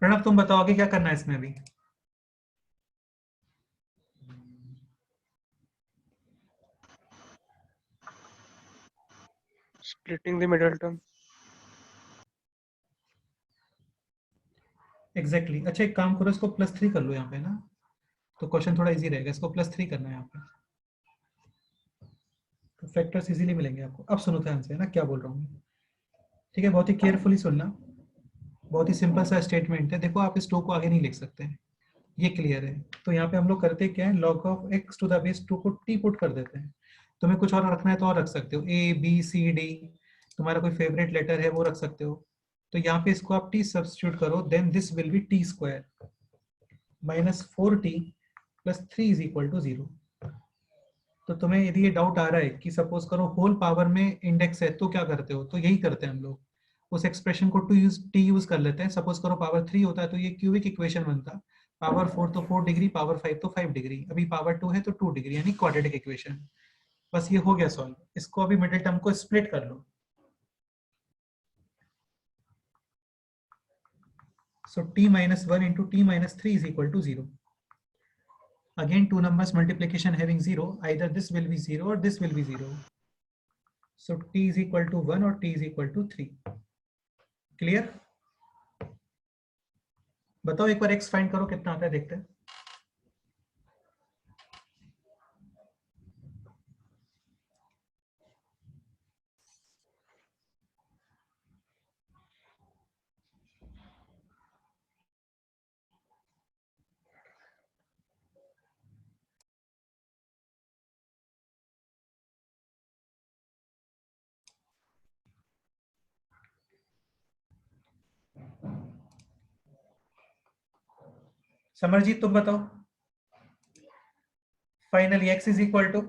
S1: प्रणव तुम बताओ आगे क्या करना है इसमें अभी।
S2: Splitting the middle term.
S1: Exactly exactly। अच्छा एक काम करो, इसको +3 कर लो यहाँ पे ना, तो क्वेश्चन थोड़ा इजी रहेगा। इसको +3 करना है यहाँ पे, तो फैक्टर्स इजीली मिलेंगे आपको। अब सुनो ध्यान से ना क्या बोल रहा हूँ, ठीक है, बहुत ही केयरफुली सुनना। बहुत ही सिंपल सा स्टेटमेंट है, देखो आप इस 2 को आगे नहीं लिख सकते, ये क्लियर है। तो यहाँ पे हम लोग करते क्या है, log of x to the base 2 को t पुट कर देते हैं। तुम्हें कुछ और रखना है तो और रख सकते हो, a b c d, तुम्हारा कोई फेवरेट लेटर है वो रख सकते हो। तो यहाँ पे इसको आप t सब्स्टिट्यूट करो, then this will be t square -4t + 3 is equal to 0। तो तुम्हें यदि ये डाउट आ रहा है कि सपोज करो होल पावर में इंडेक्स है तो क्या करते हो, तो यही करते हैं हम लोग, उस एक्सप्रेशन को टी यूज कर लेते हैं। सपोज करो पावर 3 होता है तो ये क्यूबिक इक्वेशन बनता, पावर 4 तो 4 डिग्री, पावर 5 तो 5 डिग्री, अभी पावर 2 है तो 2 डिग्री, यानी क्वाड्रेटिक इक्वेशन। बस ये हो गया सॉल्व। इसको अभी मिडिल टर्म को स्प्लिट कर लो। सो t - 1 into t - 3 is equal to 0। Again, two numbers multiplication having 0, either this will be 0 or this will be 0. So t is equal to 1 or t is equal to 3. Clear? बताओ एक बार x find करो कितना आता है, देखते हैं। समरजीत तुम बताओ finally x is equal to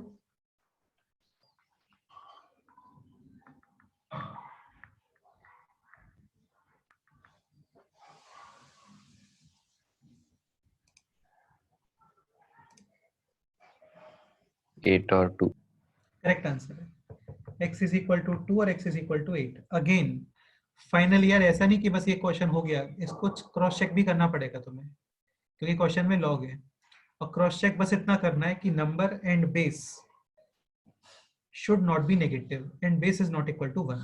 S8: eight और 2।
S1: करेक्ट आंसर है, x इज इक्वल टू 2 और x is equal to 8। Again final यार ऐसा नहीं कि बस ये क्वेश्चन हो गया, इसको क्रॉस चेक भी करना पड़ेगा तुम्हें, क्योंकि क्वेश्चन में लॉग है। और क्रॉस चेक बस इतना करना है कि number and base should not be negative and base is not equal to 1।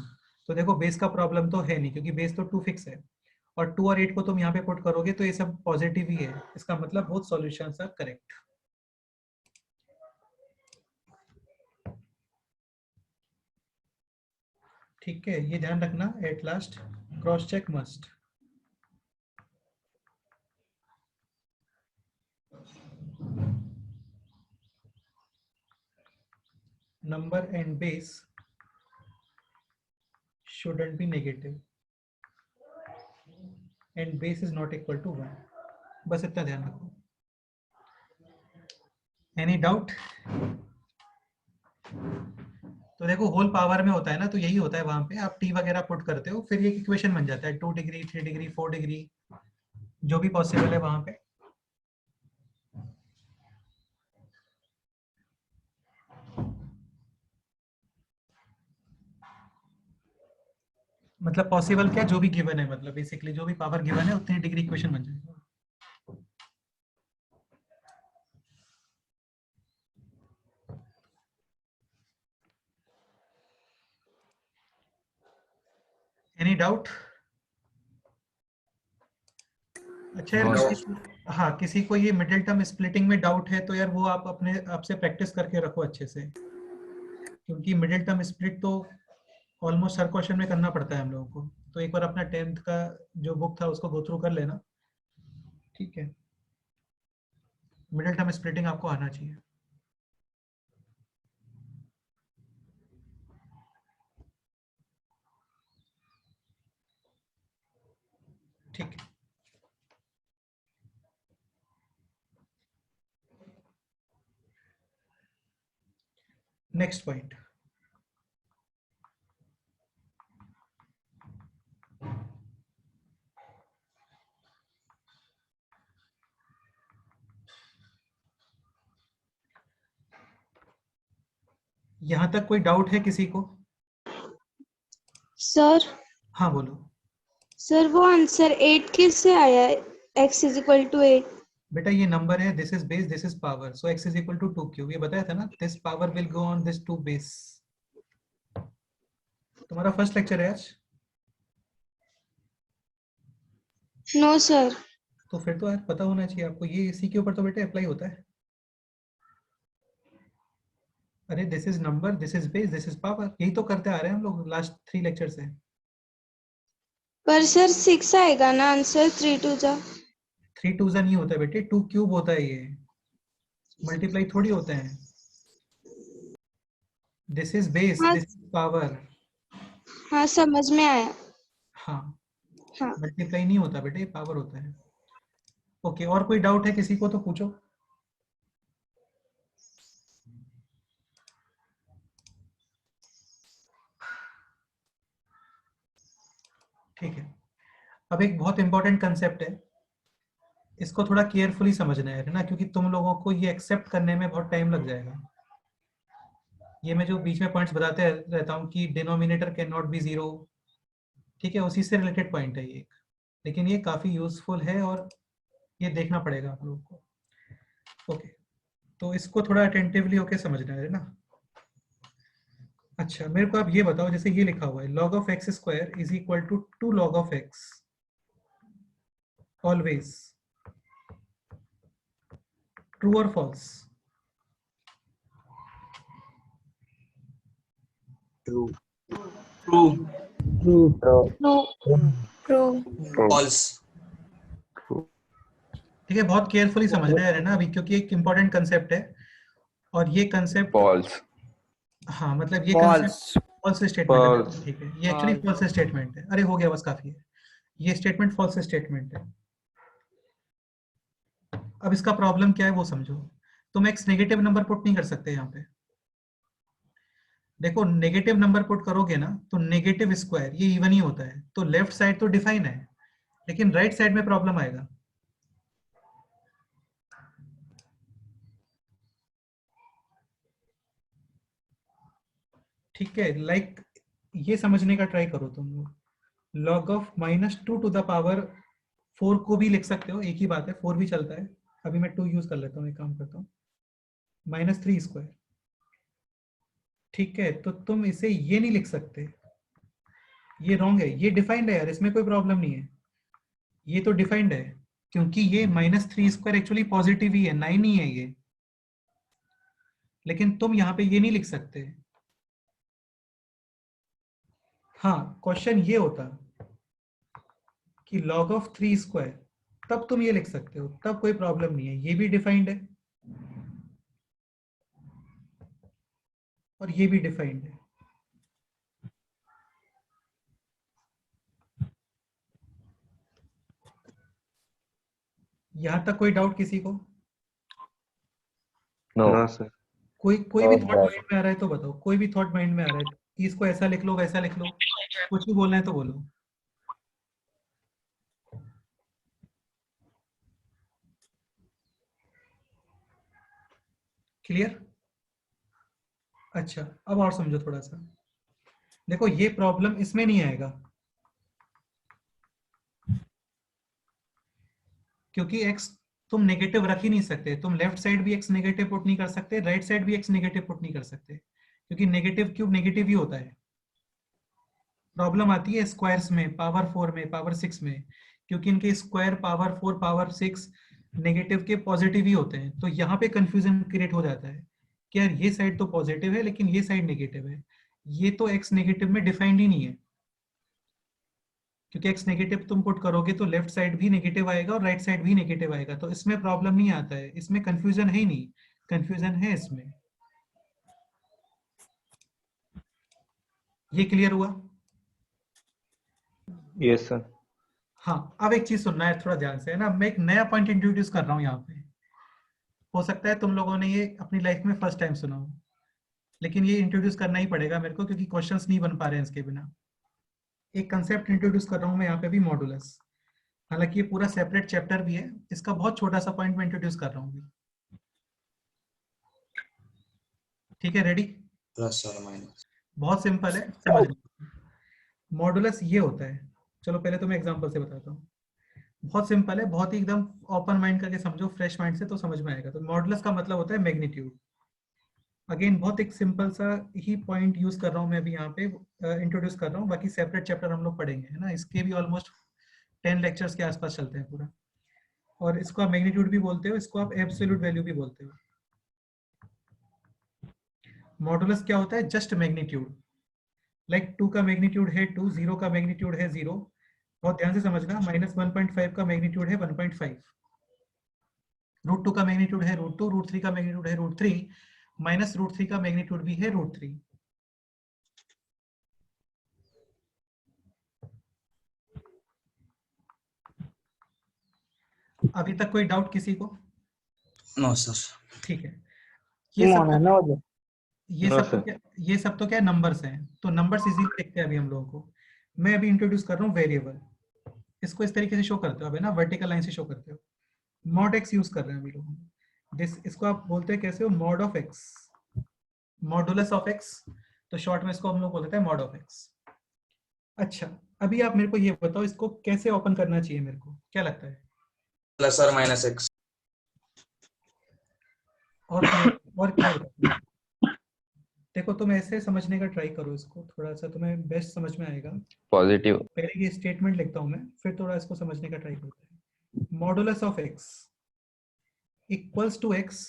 S1: तो देखो बेस का प्रॉब्लम तो है नहीं, क्योंकि बेस तो 2 फिक्स है, और 2 और 8 को तुम यहाँ पे पुट करोगे तो ये सब पॉजिटिव ही है, इसका मतलब बोथ सॉल्यूशंस आर करेक्ट। ठीक है, ये ध्यान रखना, at last cross check must. Number and base shouldn't be negative and base is not equal to 1, बस इतना ध्यान रखो। Any doubt? तो देखो होल पावर में होता है ना, तो यही होता है, वहां पे आप t वगैरह पुट करते हो, फिर ये इक्वेशन बन जाता है 2 डिग्री 3 डिग्री 4 डिग्री, जो भी पॉसिबल है वहां पे। मतलब पॉसिबल क्या, जो भी गिवन है, मतलब बेसिकली जो भी पावर गिवन है उतनी डिग्री इक्वेशन बन जाएगा। Any doubt? अच्छा यार, हाँ किसी को ये मिडिल टर्म स्प्लिटिंग में डाउट है तो यार वो आप अपने आप से प्रैक्टिस करके रखो अच्छे से, क्योंकि मिडिल टर्म स्प्लिट तो ऑलमोस्ट हर क्वेश्चन में करना पड़ता है हम लोगों को। तो एक बार अपना 10th का जो बुक था उसको गो थ्रू कर लेना, ठीक है। मिडिल टर्म स्प्लिटिंग आपको आना चाहिए। ठीक है, नेक्स्ट पॉइंट। यहां तक कोई डाउट है किसी को?
S10: सर
S1: हाँ बोलो।
S10: सर वो आंसर 8 किससे आया है? x is equal to 8।
S1: बेटा ये नंबर है, this is base, this is power, so x is equal to 2 cube, ये बताया था ना, this power will go on this 2 base. तुम्हारा फर्स्ट लेक्चर है आज?
S10: No sir.
S1: तो फिर तो यार पता होना चाहिए आपको, ये इसी के ऊपर तो बेटा अप्लाई होता है। अरे this is number, this is base, this is power, यही तो करते आ रहे हैं हम लोग लास्ट 3 लेक्चर से।
S10: पर सर 6 आएगा ना आंसर, 3 2 जा।
S1: 3 2 नहीं होता है बेटे, 2 क्यूब होता है, ये मल्टीप्लाई थोड़ी होते हैं। दिस इज बेस,
S10: हाँ
S1: दिस इज पावर।
S10: हाँ समझ में आया।
S1: हाँ
S10: हाँ
S1: मल्टीप्लाई नहीं होता बेटे, पावर होता है। ओके, और कोई डाउट है किसी को तो पूछो। ठीक है, अब एक बहुत इंपॉर्टेंट कंसेप्ट है, इसको थोड़ा केयरफुली समझना है ना, क्योंकि तुम लोगों को ये एक्सेप्ट करने में बहुत टाइम लग जाएगा। ये मैं जो बीच में पॉइंट्स बताते रहता हूँ कि डिनोमिनेटर कैन नॉट बी 0, ठीक है, उसी से रिलेटेड पॉइंट है ये, लेकिन ये काफी यूजफुल है और ये देखना पड़ेगा आप लोगों को। ओके, तो इसको थोड़ा अटेंटिवली होके समझना है ना। अच्छा मेरे को आप ये बताओ, जैसे ये लिखा हुआ है log of x square is equal to 2 log of x always, true और फॉल्स?
S3: ट्रू। फॉल्स।
S1: ठीक है, बहुत केयरफुली समझना है ना अभी, क्योंकि एक इंपॉर्टेंट कंसेप्ट है और ये कंसेप्ट
S8: फॉल्स।
S1: हाँ मतलब ये कंसेप्ट फॉल्स स्टेटमेंट है, ठीक है, ये एक्चुअली फॉल्स स्टेटमेंट है। अरे हो गया बस, काफी है, ये स्टेटमेंट फॉल्स स्टेटमेंट है। अब इसका प्रॉब्लम क्या है वो समझो। तुम एक्स नेगेटिव नंबर पुट नहीं कर सकते यहाँ पे। देखो नेगेटिव नंबर पुट करोगे ना तो नेगेटिव स्क्वायर ये इवन ही होता है, तो लेफ्ट साइड तो डिफाइन है, लेकिन राइट साइड में प्रॉब्लम आएगा। ठीक है, लाइक ये समझने का ट्राई करो तुम लोग, log of -2 to the power 4 को भी लिख सकते हो, एक ही बात है, 4 भी चलता है। अभी मैं 2 यूज कर लेता हूँ, एक काम करता हूँ, -3 स्क्वायर। ठीक है, तो तुम इसे ये नहीं लिख सकते ये रॉन्ग है, ये डिफाइंड है यार, इसमें कोई प्रॉब्लम नहीं है, ये तो डिफाइंड है, क्योंकि ये -3² एक्चुअली पॉजिटिव ही है, 9 ही है ये। लेकिन तुम यहाँ पे ये नहीं लिख सकते। हाँ, क्वेश्चन ये होता कि log of 3², तब तुम ये लिख सकते हो, तब कोई प्रॉब्लम नहीं है, ये भी डिफाइंड है और ये भी डिफाइंड है। यहां तक कोई डाउट किसी को?
S2: No sir.
S1: कोई भी थॉट माइंड में आ रहा है तो बताओ, कोई भी थॉट माइंड में आ रहा है कि इसको ऐसा लिख लो, वैसा लिख लो, कुछ भी बोलना है तो बोलो। क्लियर? अच्छा, अब और समझो थोड़ा सा। देखो, ये प्रॉब्लम इसमें नहीं आएगा, क्योंकि x तुम नेगेटिव रख ही नहीं सकते, तुम लेफ्ट साइड भी x नेगेटिव पुट नहीं कर सकते, राइट साइड भी x नेगेटिव पुट नहीं कर सकते, क्योंकि नेगेटिव क्यूब नेगेटिव ही होता है। प्रॉब्लम आती है स्क्वायर्स में, पावर 4 में, पावर 6 में, क्योंकि इनके स्क्वायर, पावर 4, पावर 6 नेगेटिव के पॉजिटिव ही होते हैं। तो यहाँ पे कंफ्यूजन क्रिएट हो जाता है कि यार ये साइड तो पॉजिटिव है लेकिन ये साइड नेगेटिव है, ये तो x नेगेटिव में डिफाइंड ही नहीं है, क्योंकि x नेगेटिव तुम पुट करोगे तो लेफ्ट साइड भी नेगेटिव आएगा और राइट साइड भी नेगेटिव आएगा, तो इसमें प्रॉब्लम नहीं आता है, इसमें कंफ्यूजन है ही नहीं, कंफ्यूजन है इसमें। ये क्लियर हुआ?
S2: Yes sir.
S1: हाँ, अब एक चीज सुनना है थोड़ा ध्यान से, है ना, मैं एक नया पॉइंट इंट्रोड्यूस कर रहा हूँ यहाँ पे। हो सकता है तुम लोगों ने ये अपनी लाइफ में फर्स्ट टाइम सुना हो, लेकिन ये इंट्रोड्यूस करना ही पड़ेगा मेरे को, क्योंकि क्वेश्चंस नहीं बन पा रहे हैं इसके बिना। एक कंसेप्ट इंट्रोड्यूस कर रहा हूँ मैं यहाँ पे भी, मॉडुलस। हालांकि ये पूरा सेपरेट चैप्टर भी है, इसका बहुत छोटा सा पॉइंट मैं इंट्रोड्यूस कर रहा हूँ। ठीक है, रेडी?
S3: प्लस और माइनस।
S1: बहुत सिंपल है, समझ लो। मॉडुलस ये होता है, चलो पहले तो मैं एग्जांपल से बताता हूँ। बहुत सिंपल है, बहुत ही एकदम ओपन माइंड करके समझो, फ्रेश माइंड से, तो समझ में आएगा। तो मॉडुलस का मतलब होता है मैग्नीट्यूड। अगेन बहुत एक सिंपल सा ही पॉइंट यूज कर रहा हूँ मैं भी यहाँ पे, इंट्रोड्यूस कर रहा हूँ। बाकी सेपरेट चैप्टर हम लोग पढ़ेंगे, है ना, इसके भी ऑलमोस्ट 10 लेक्चर्स के आसपास चलते हैं पूरा। और इसको आप मैग्नीट्यूड भी बोलते हो, इसको आप एब्सोल्यूट वैल्यू भी बोलते हो। मॉडुलस क्या होता है? Just magnitude. लाइक 2 का मैग्नीट्यूड है 2, 0 का मैग्नीट्यूड है 0। बहुत ध्यान से समझना, -1.5 का मैग्नीट्यूड है 1.5, √2 का मैग्नीट्यूड है √2, √3 का मैग्नीट्यूड है √3, -√3 का मैग्नीट्यूड भी है √3। अभी तक कोई डाउट किसी को?
S3: No sir.
S1: ठीक है, ये सब
S2: सर।
S1: ये सब तो क्या नंबर्स हैं, तो नंबर्स इजीली लिखते हैं अभी हम लोगों को। मैं अभी इंट्रोड्यूस कर रहा हूँ वेरिएबल। इसको इस तरीके से शो करते हो, अब है ना, वर्टिकल लाइन से शो करते हो। मॉड एक्स यूज कर रहे हैं अभी लोग। इसको आप बोलते हैं कैसे हो? Mod of x, modulus of x, तो शॉर्ट में इसको हम लोग बोलते हैं मॉड ऑफ एक्स। अच्छा, अभी आप मेरे को ये बताओ, इसको कैसे ओपन करना चाहिए, मेरे को क्या लगता है?
S3: प्लस और माइनस एक्स।
S1: और क्या बताओ? देखो, तुम ऐसे समझने का ट्राई करो इसको, थोड़ा सा तुम्हें बेस्ट समझ में आएगा।
S8: पॉजिटिव।
S1: पहले ये स्टेटमेंट लिखता हूं मैं, फिर थोड़ा इसको समझने का ट्राई करते हैं। Modulus of x equals to x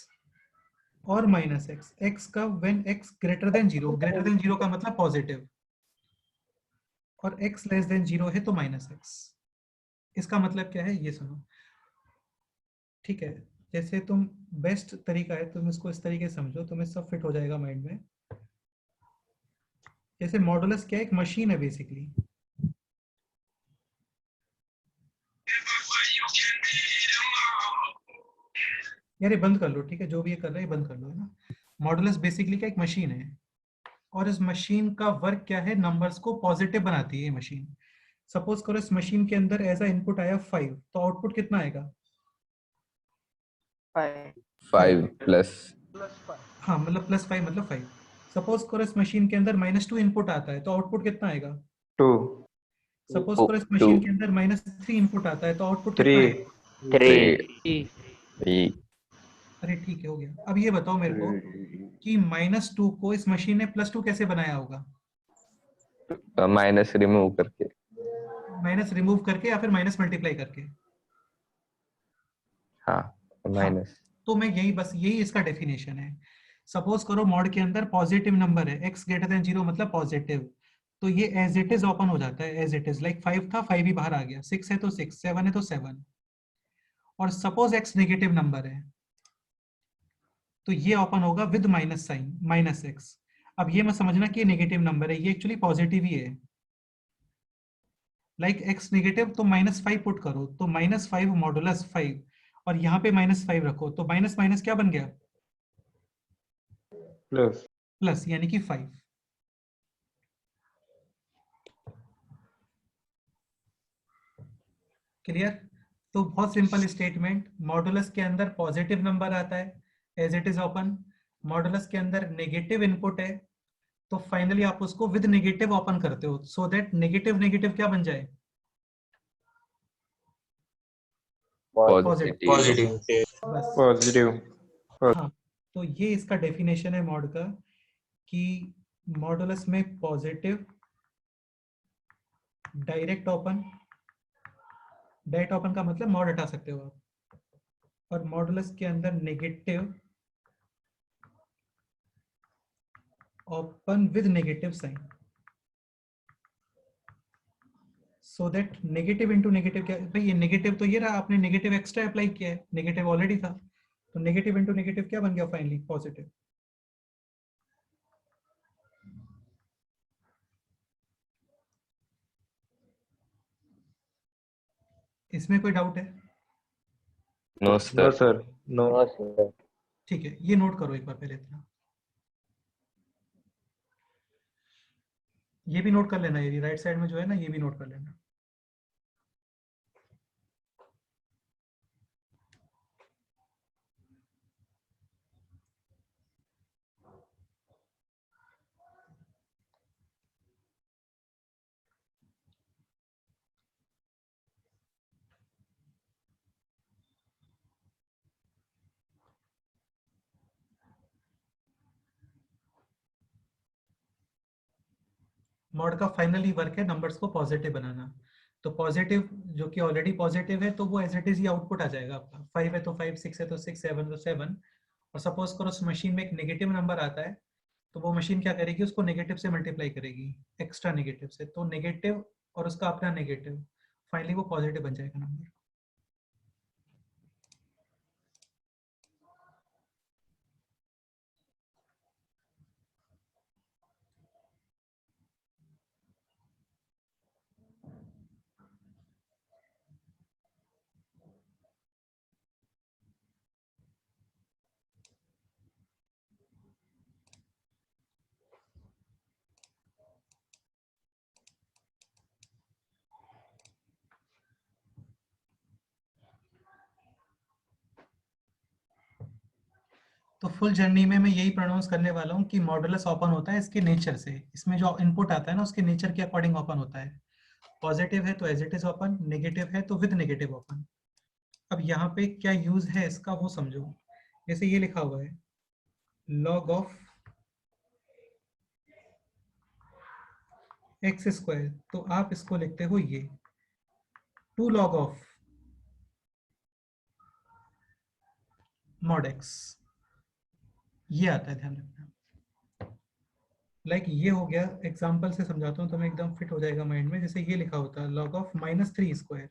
S1: और माइनस एक्स, एक्स का when x greater than 0, greater than 0 का मतलब पॉजिटिव, और एक्स लेस देन 0 है तो माइनस एक्स। इसका मतलब क्या है ये सुनो, ठीक है? जैसे तुम, बेस्ट तरीका है तुम इसको इस तरीके से समझो, तुम्हें सब फिट हो जाएगा माइंड में। जैसे मॉडुलस क्या है? एक मशीन है बेसिकली। यार ये बंद कर लो, ठीक है, जो भी ये कर रहा है बंद कर लो, है ना। मॉडुलस बेसिकली क्या, एक मशीन है, और इस मशीन का वर्क क्या है? नंबर्स को पॉजिटिव बनाती है ये मशीन। सपोज करो इस मशीन के अंदर एज अ इनपुट आया 5, तो आउटपुट कितना आएगा?
S8: 5 प्लस।
S1: हाँ, मतलब +5 मतलब 5। सपोज करो इस मशीन के अंदर -2 इनपुट आता है, तो आउटपुट कितना आएगा?
S2: 2,
S1: सपोज करो इस मशीन के अंदर -3 इनपुट आता है, तो आउटपुट कितना
S2: 3,
S1: आएगा?
S8: 3।
S1: अरे ठीक है, हो गया। अब ये बताओ मेरे को कि -2 को इस मशीन ने +2 कैसे बनाया होगा?
S8: माइनस रिमूव करके।
S1: माइनस रिमूव करके या फिर माइनस मल्टीप्लाई करके?
S8: हाँ, माइनस।
S1: तो मैं यही इसका डेफिनेशन है। सपोज करो मॉड के अंदर पॉजिटिव नंबर है, x ग्रेटर देन 0 मतलब पॉजिटिव, तो ये एज इट इज ओपन हो जाता है, एज इट इज। लाइक 5 था, 5 ही बाहर आ गया, 6 है तो 6, 7 है तो 7। और सपोज x नेगेटिव नंबर है तो ये ओपन होगा with minus sign, minus x। अब ये मत समझना कि ये नेगेटिव नंबर है, ये एक्चुअली पॉजिटिव ही है। लाइक x नेगेटिव तो -5 पुट करो, तो -5 मॉडुलस 5, और यहाँ पे -5 रखो, तो माइनस माइनस क्या बन गया?
S2: प्लस।
S1: प्लस, यानी कि 5। क्लियर? तो बहुत सिंपल स्टेटमेंट, मॉडुलस के अंदर पॉजिटिव नंबर आता है as it is open, modulus के अंदर नेगेटिव इनपुट है तो फाइनली आप उसको विद नेगेटिव ओपन करते हो, सो दैट नेगेटिव नेगेटिव क्या बन जाए?
S8: पॉजिटिव।
S3: पॉजिटिव।
S1: बस।
S2: पॉजिटिव।
S1: हाँ, तो ये इसका डेफिनेशन है मॉड का, कि मॉडुलस में positive direct open, direct open का मतलब मॉड हटा सकते हो आप, और मॉडुलस के अंदर negative open with negative sign, so that negative into negative क्या भाई, ये नेगेटिव तो ये रहा, आपने नेगेटिव एक्स्ट्रा अप्लाई किया है, नेगेटिव ऑलरेडी था, तो नेगेटिव इंटू नेगेटिव क्या बन गया फाइनली? पॉजिटिव। इसमें कोई डाउट है?
S8: No
S2: no
S8: sir.
S2: Sir, no.
S4: No sir.
S1: ठीक है, ये नोट करो एक बार पहले इतना, ये भी नोट कर लेना, ये राइट साइड में जो है ना, ये भी नोट कर लेना। मॉड का फाइनली वर्क है नंबर्स को पॉजिटिव बनाना, तो पॉजिटिव जो कि ऑलरेडी पॉजिटिव है तो वो एज इट इज ही आउटपुट आ जाएगा आपका, 5 है तो 5, 6 है तो 6, 7 तो 7। और सपोज करो उस मशीन में एक नेगेटिव नंबर आता है, तो वो मशीन क्या करेगी, उसको नेगेटिव से मल्टीप्लाई करेगी, एक्स्ट्रा नेगेटिव से, तो नेगेटिव और उसका अपना नेगेटिव, फाइनली वो पॉजिटिव बन जाएगा नंबर। तो फुल जर्नी में मैं यही प्रोनाउंस करने वाला हूँ कि मॉडुलस ओपन होता है इसके नेचर से, इसमें जो इनपुट आता है ना उसके नेचर के अकॉर्डिंग ओपन होता है। पॉजिटिव है तो as it is open, negative है तो विद नेगेटिव ओपन। अब यहाँ पे क्या यूज है इसका वो समझो, जैसे ये लिखा हुआ है log ऑफ एक्स स्क्वायर, तो आप इसको लिखते हो ये 2 log ऑफ mod x, ये आता है, ध्यान रखना। लाइक ये हो गया, एग्जांपल से समझाता हूँ तो मैं एकदम फिट हो जाएगा माइंड में। जैसे ये लिखा होता है log of -3 square,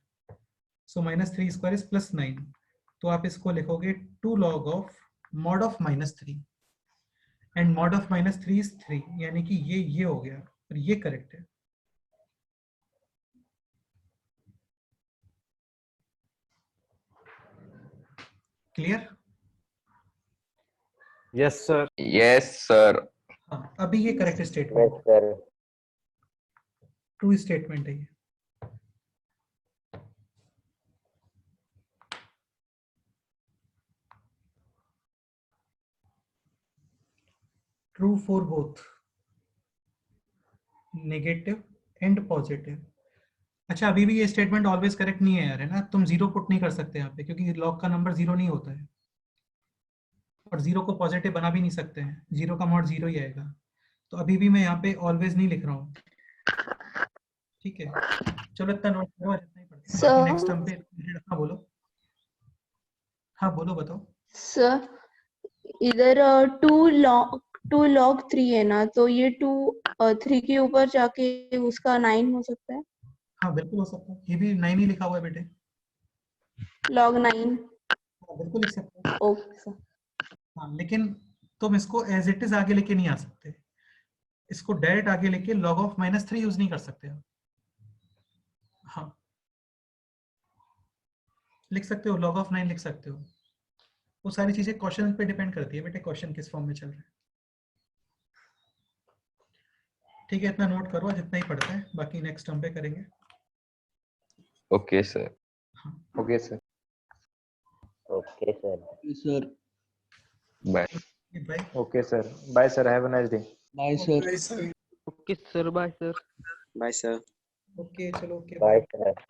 S1: so -3 square is +9, तो आप इसको लिखोगे 2 log of mod of -3, and mod of -3 is 3, यानी कि ये हो गया, और ये करेक्ट है। Clear?
S2: Yes sir.
S8: Yes sir.
S1: हाँ, अभी ये correct
S4: yes
S1: statement,
S4: sir.
S1: True statement है ये। True for both negative and positive. अच्छा, अभी भी ये स्टेटमेंट ऑलवेज करेक्ट नहीं है यार, है ना? तुम 0 पुट नहीं कर सकते यहाँ पे, क्योंकि लॉग का नंबर 0 नहीं होता है, और 0 को पॉजिटिव बना भी नहीं सकते हैं, 0 का मॉड 0 ही आएगा। तो अभी भी मैं यहाँ पे ऑलवेज नहीं लिख रहा हूँ, ठीक है, चलो इतना नोट करो, जितना ही पढ़ते हैं।
S10: Sir.
S1: बाकी नेक्स्ट टर्म पे हाँ बोलो, हाँ बोलो बताओ।
S10: सर इधर 2 log 3 है ना, तो ये 3 के ऊपर जाके उसका 9 हो सकता है।
S1: हाँ बिल्कुल हो सकता है, ये भी 9 ही लिखा हुआ है बेटे।
S10: log 9।
S1: हाँ, बिल्कुल लिख सकते हो।
S10: Okay sir.
S1: हाँ लेकिन तुम इसको एज इट इज आगे लेके नहीं आ सकते, इसको डायरेक्ट आगे लेके log ऑफ -3 यूज नहीं कर सकते हो। हाँ लिख सकते हो, log ऑफ 9 लिख सकते हो। वो सारी चीजें क्वेश्चन पे डिपेंड करती है बेटे, क्वेश्चन किस फॉर्म में चल रहा है। ठीक है, इतना नोट करो, जितना ही पढ़ता है, बाकी नेक्स्ट टर्म पे करेंगे।
S8: Okay sir.
S2: Okay sir.
S4: Okay sir.
S5: Sir
S8: bye.
S1: Bye.
S2: Okay sir, bye sir, have a nice day.
S5: Bye sir.
S7: Okay sir, bye sir.
S3: Bye sir.
S1: Okay चलो, ओके
S4: बाय
S1: बाय।
S4: सर।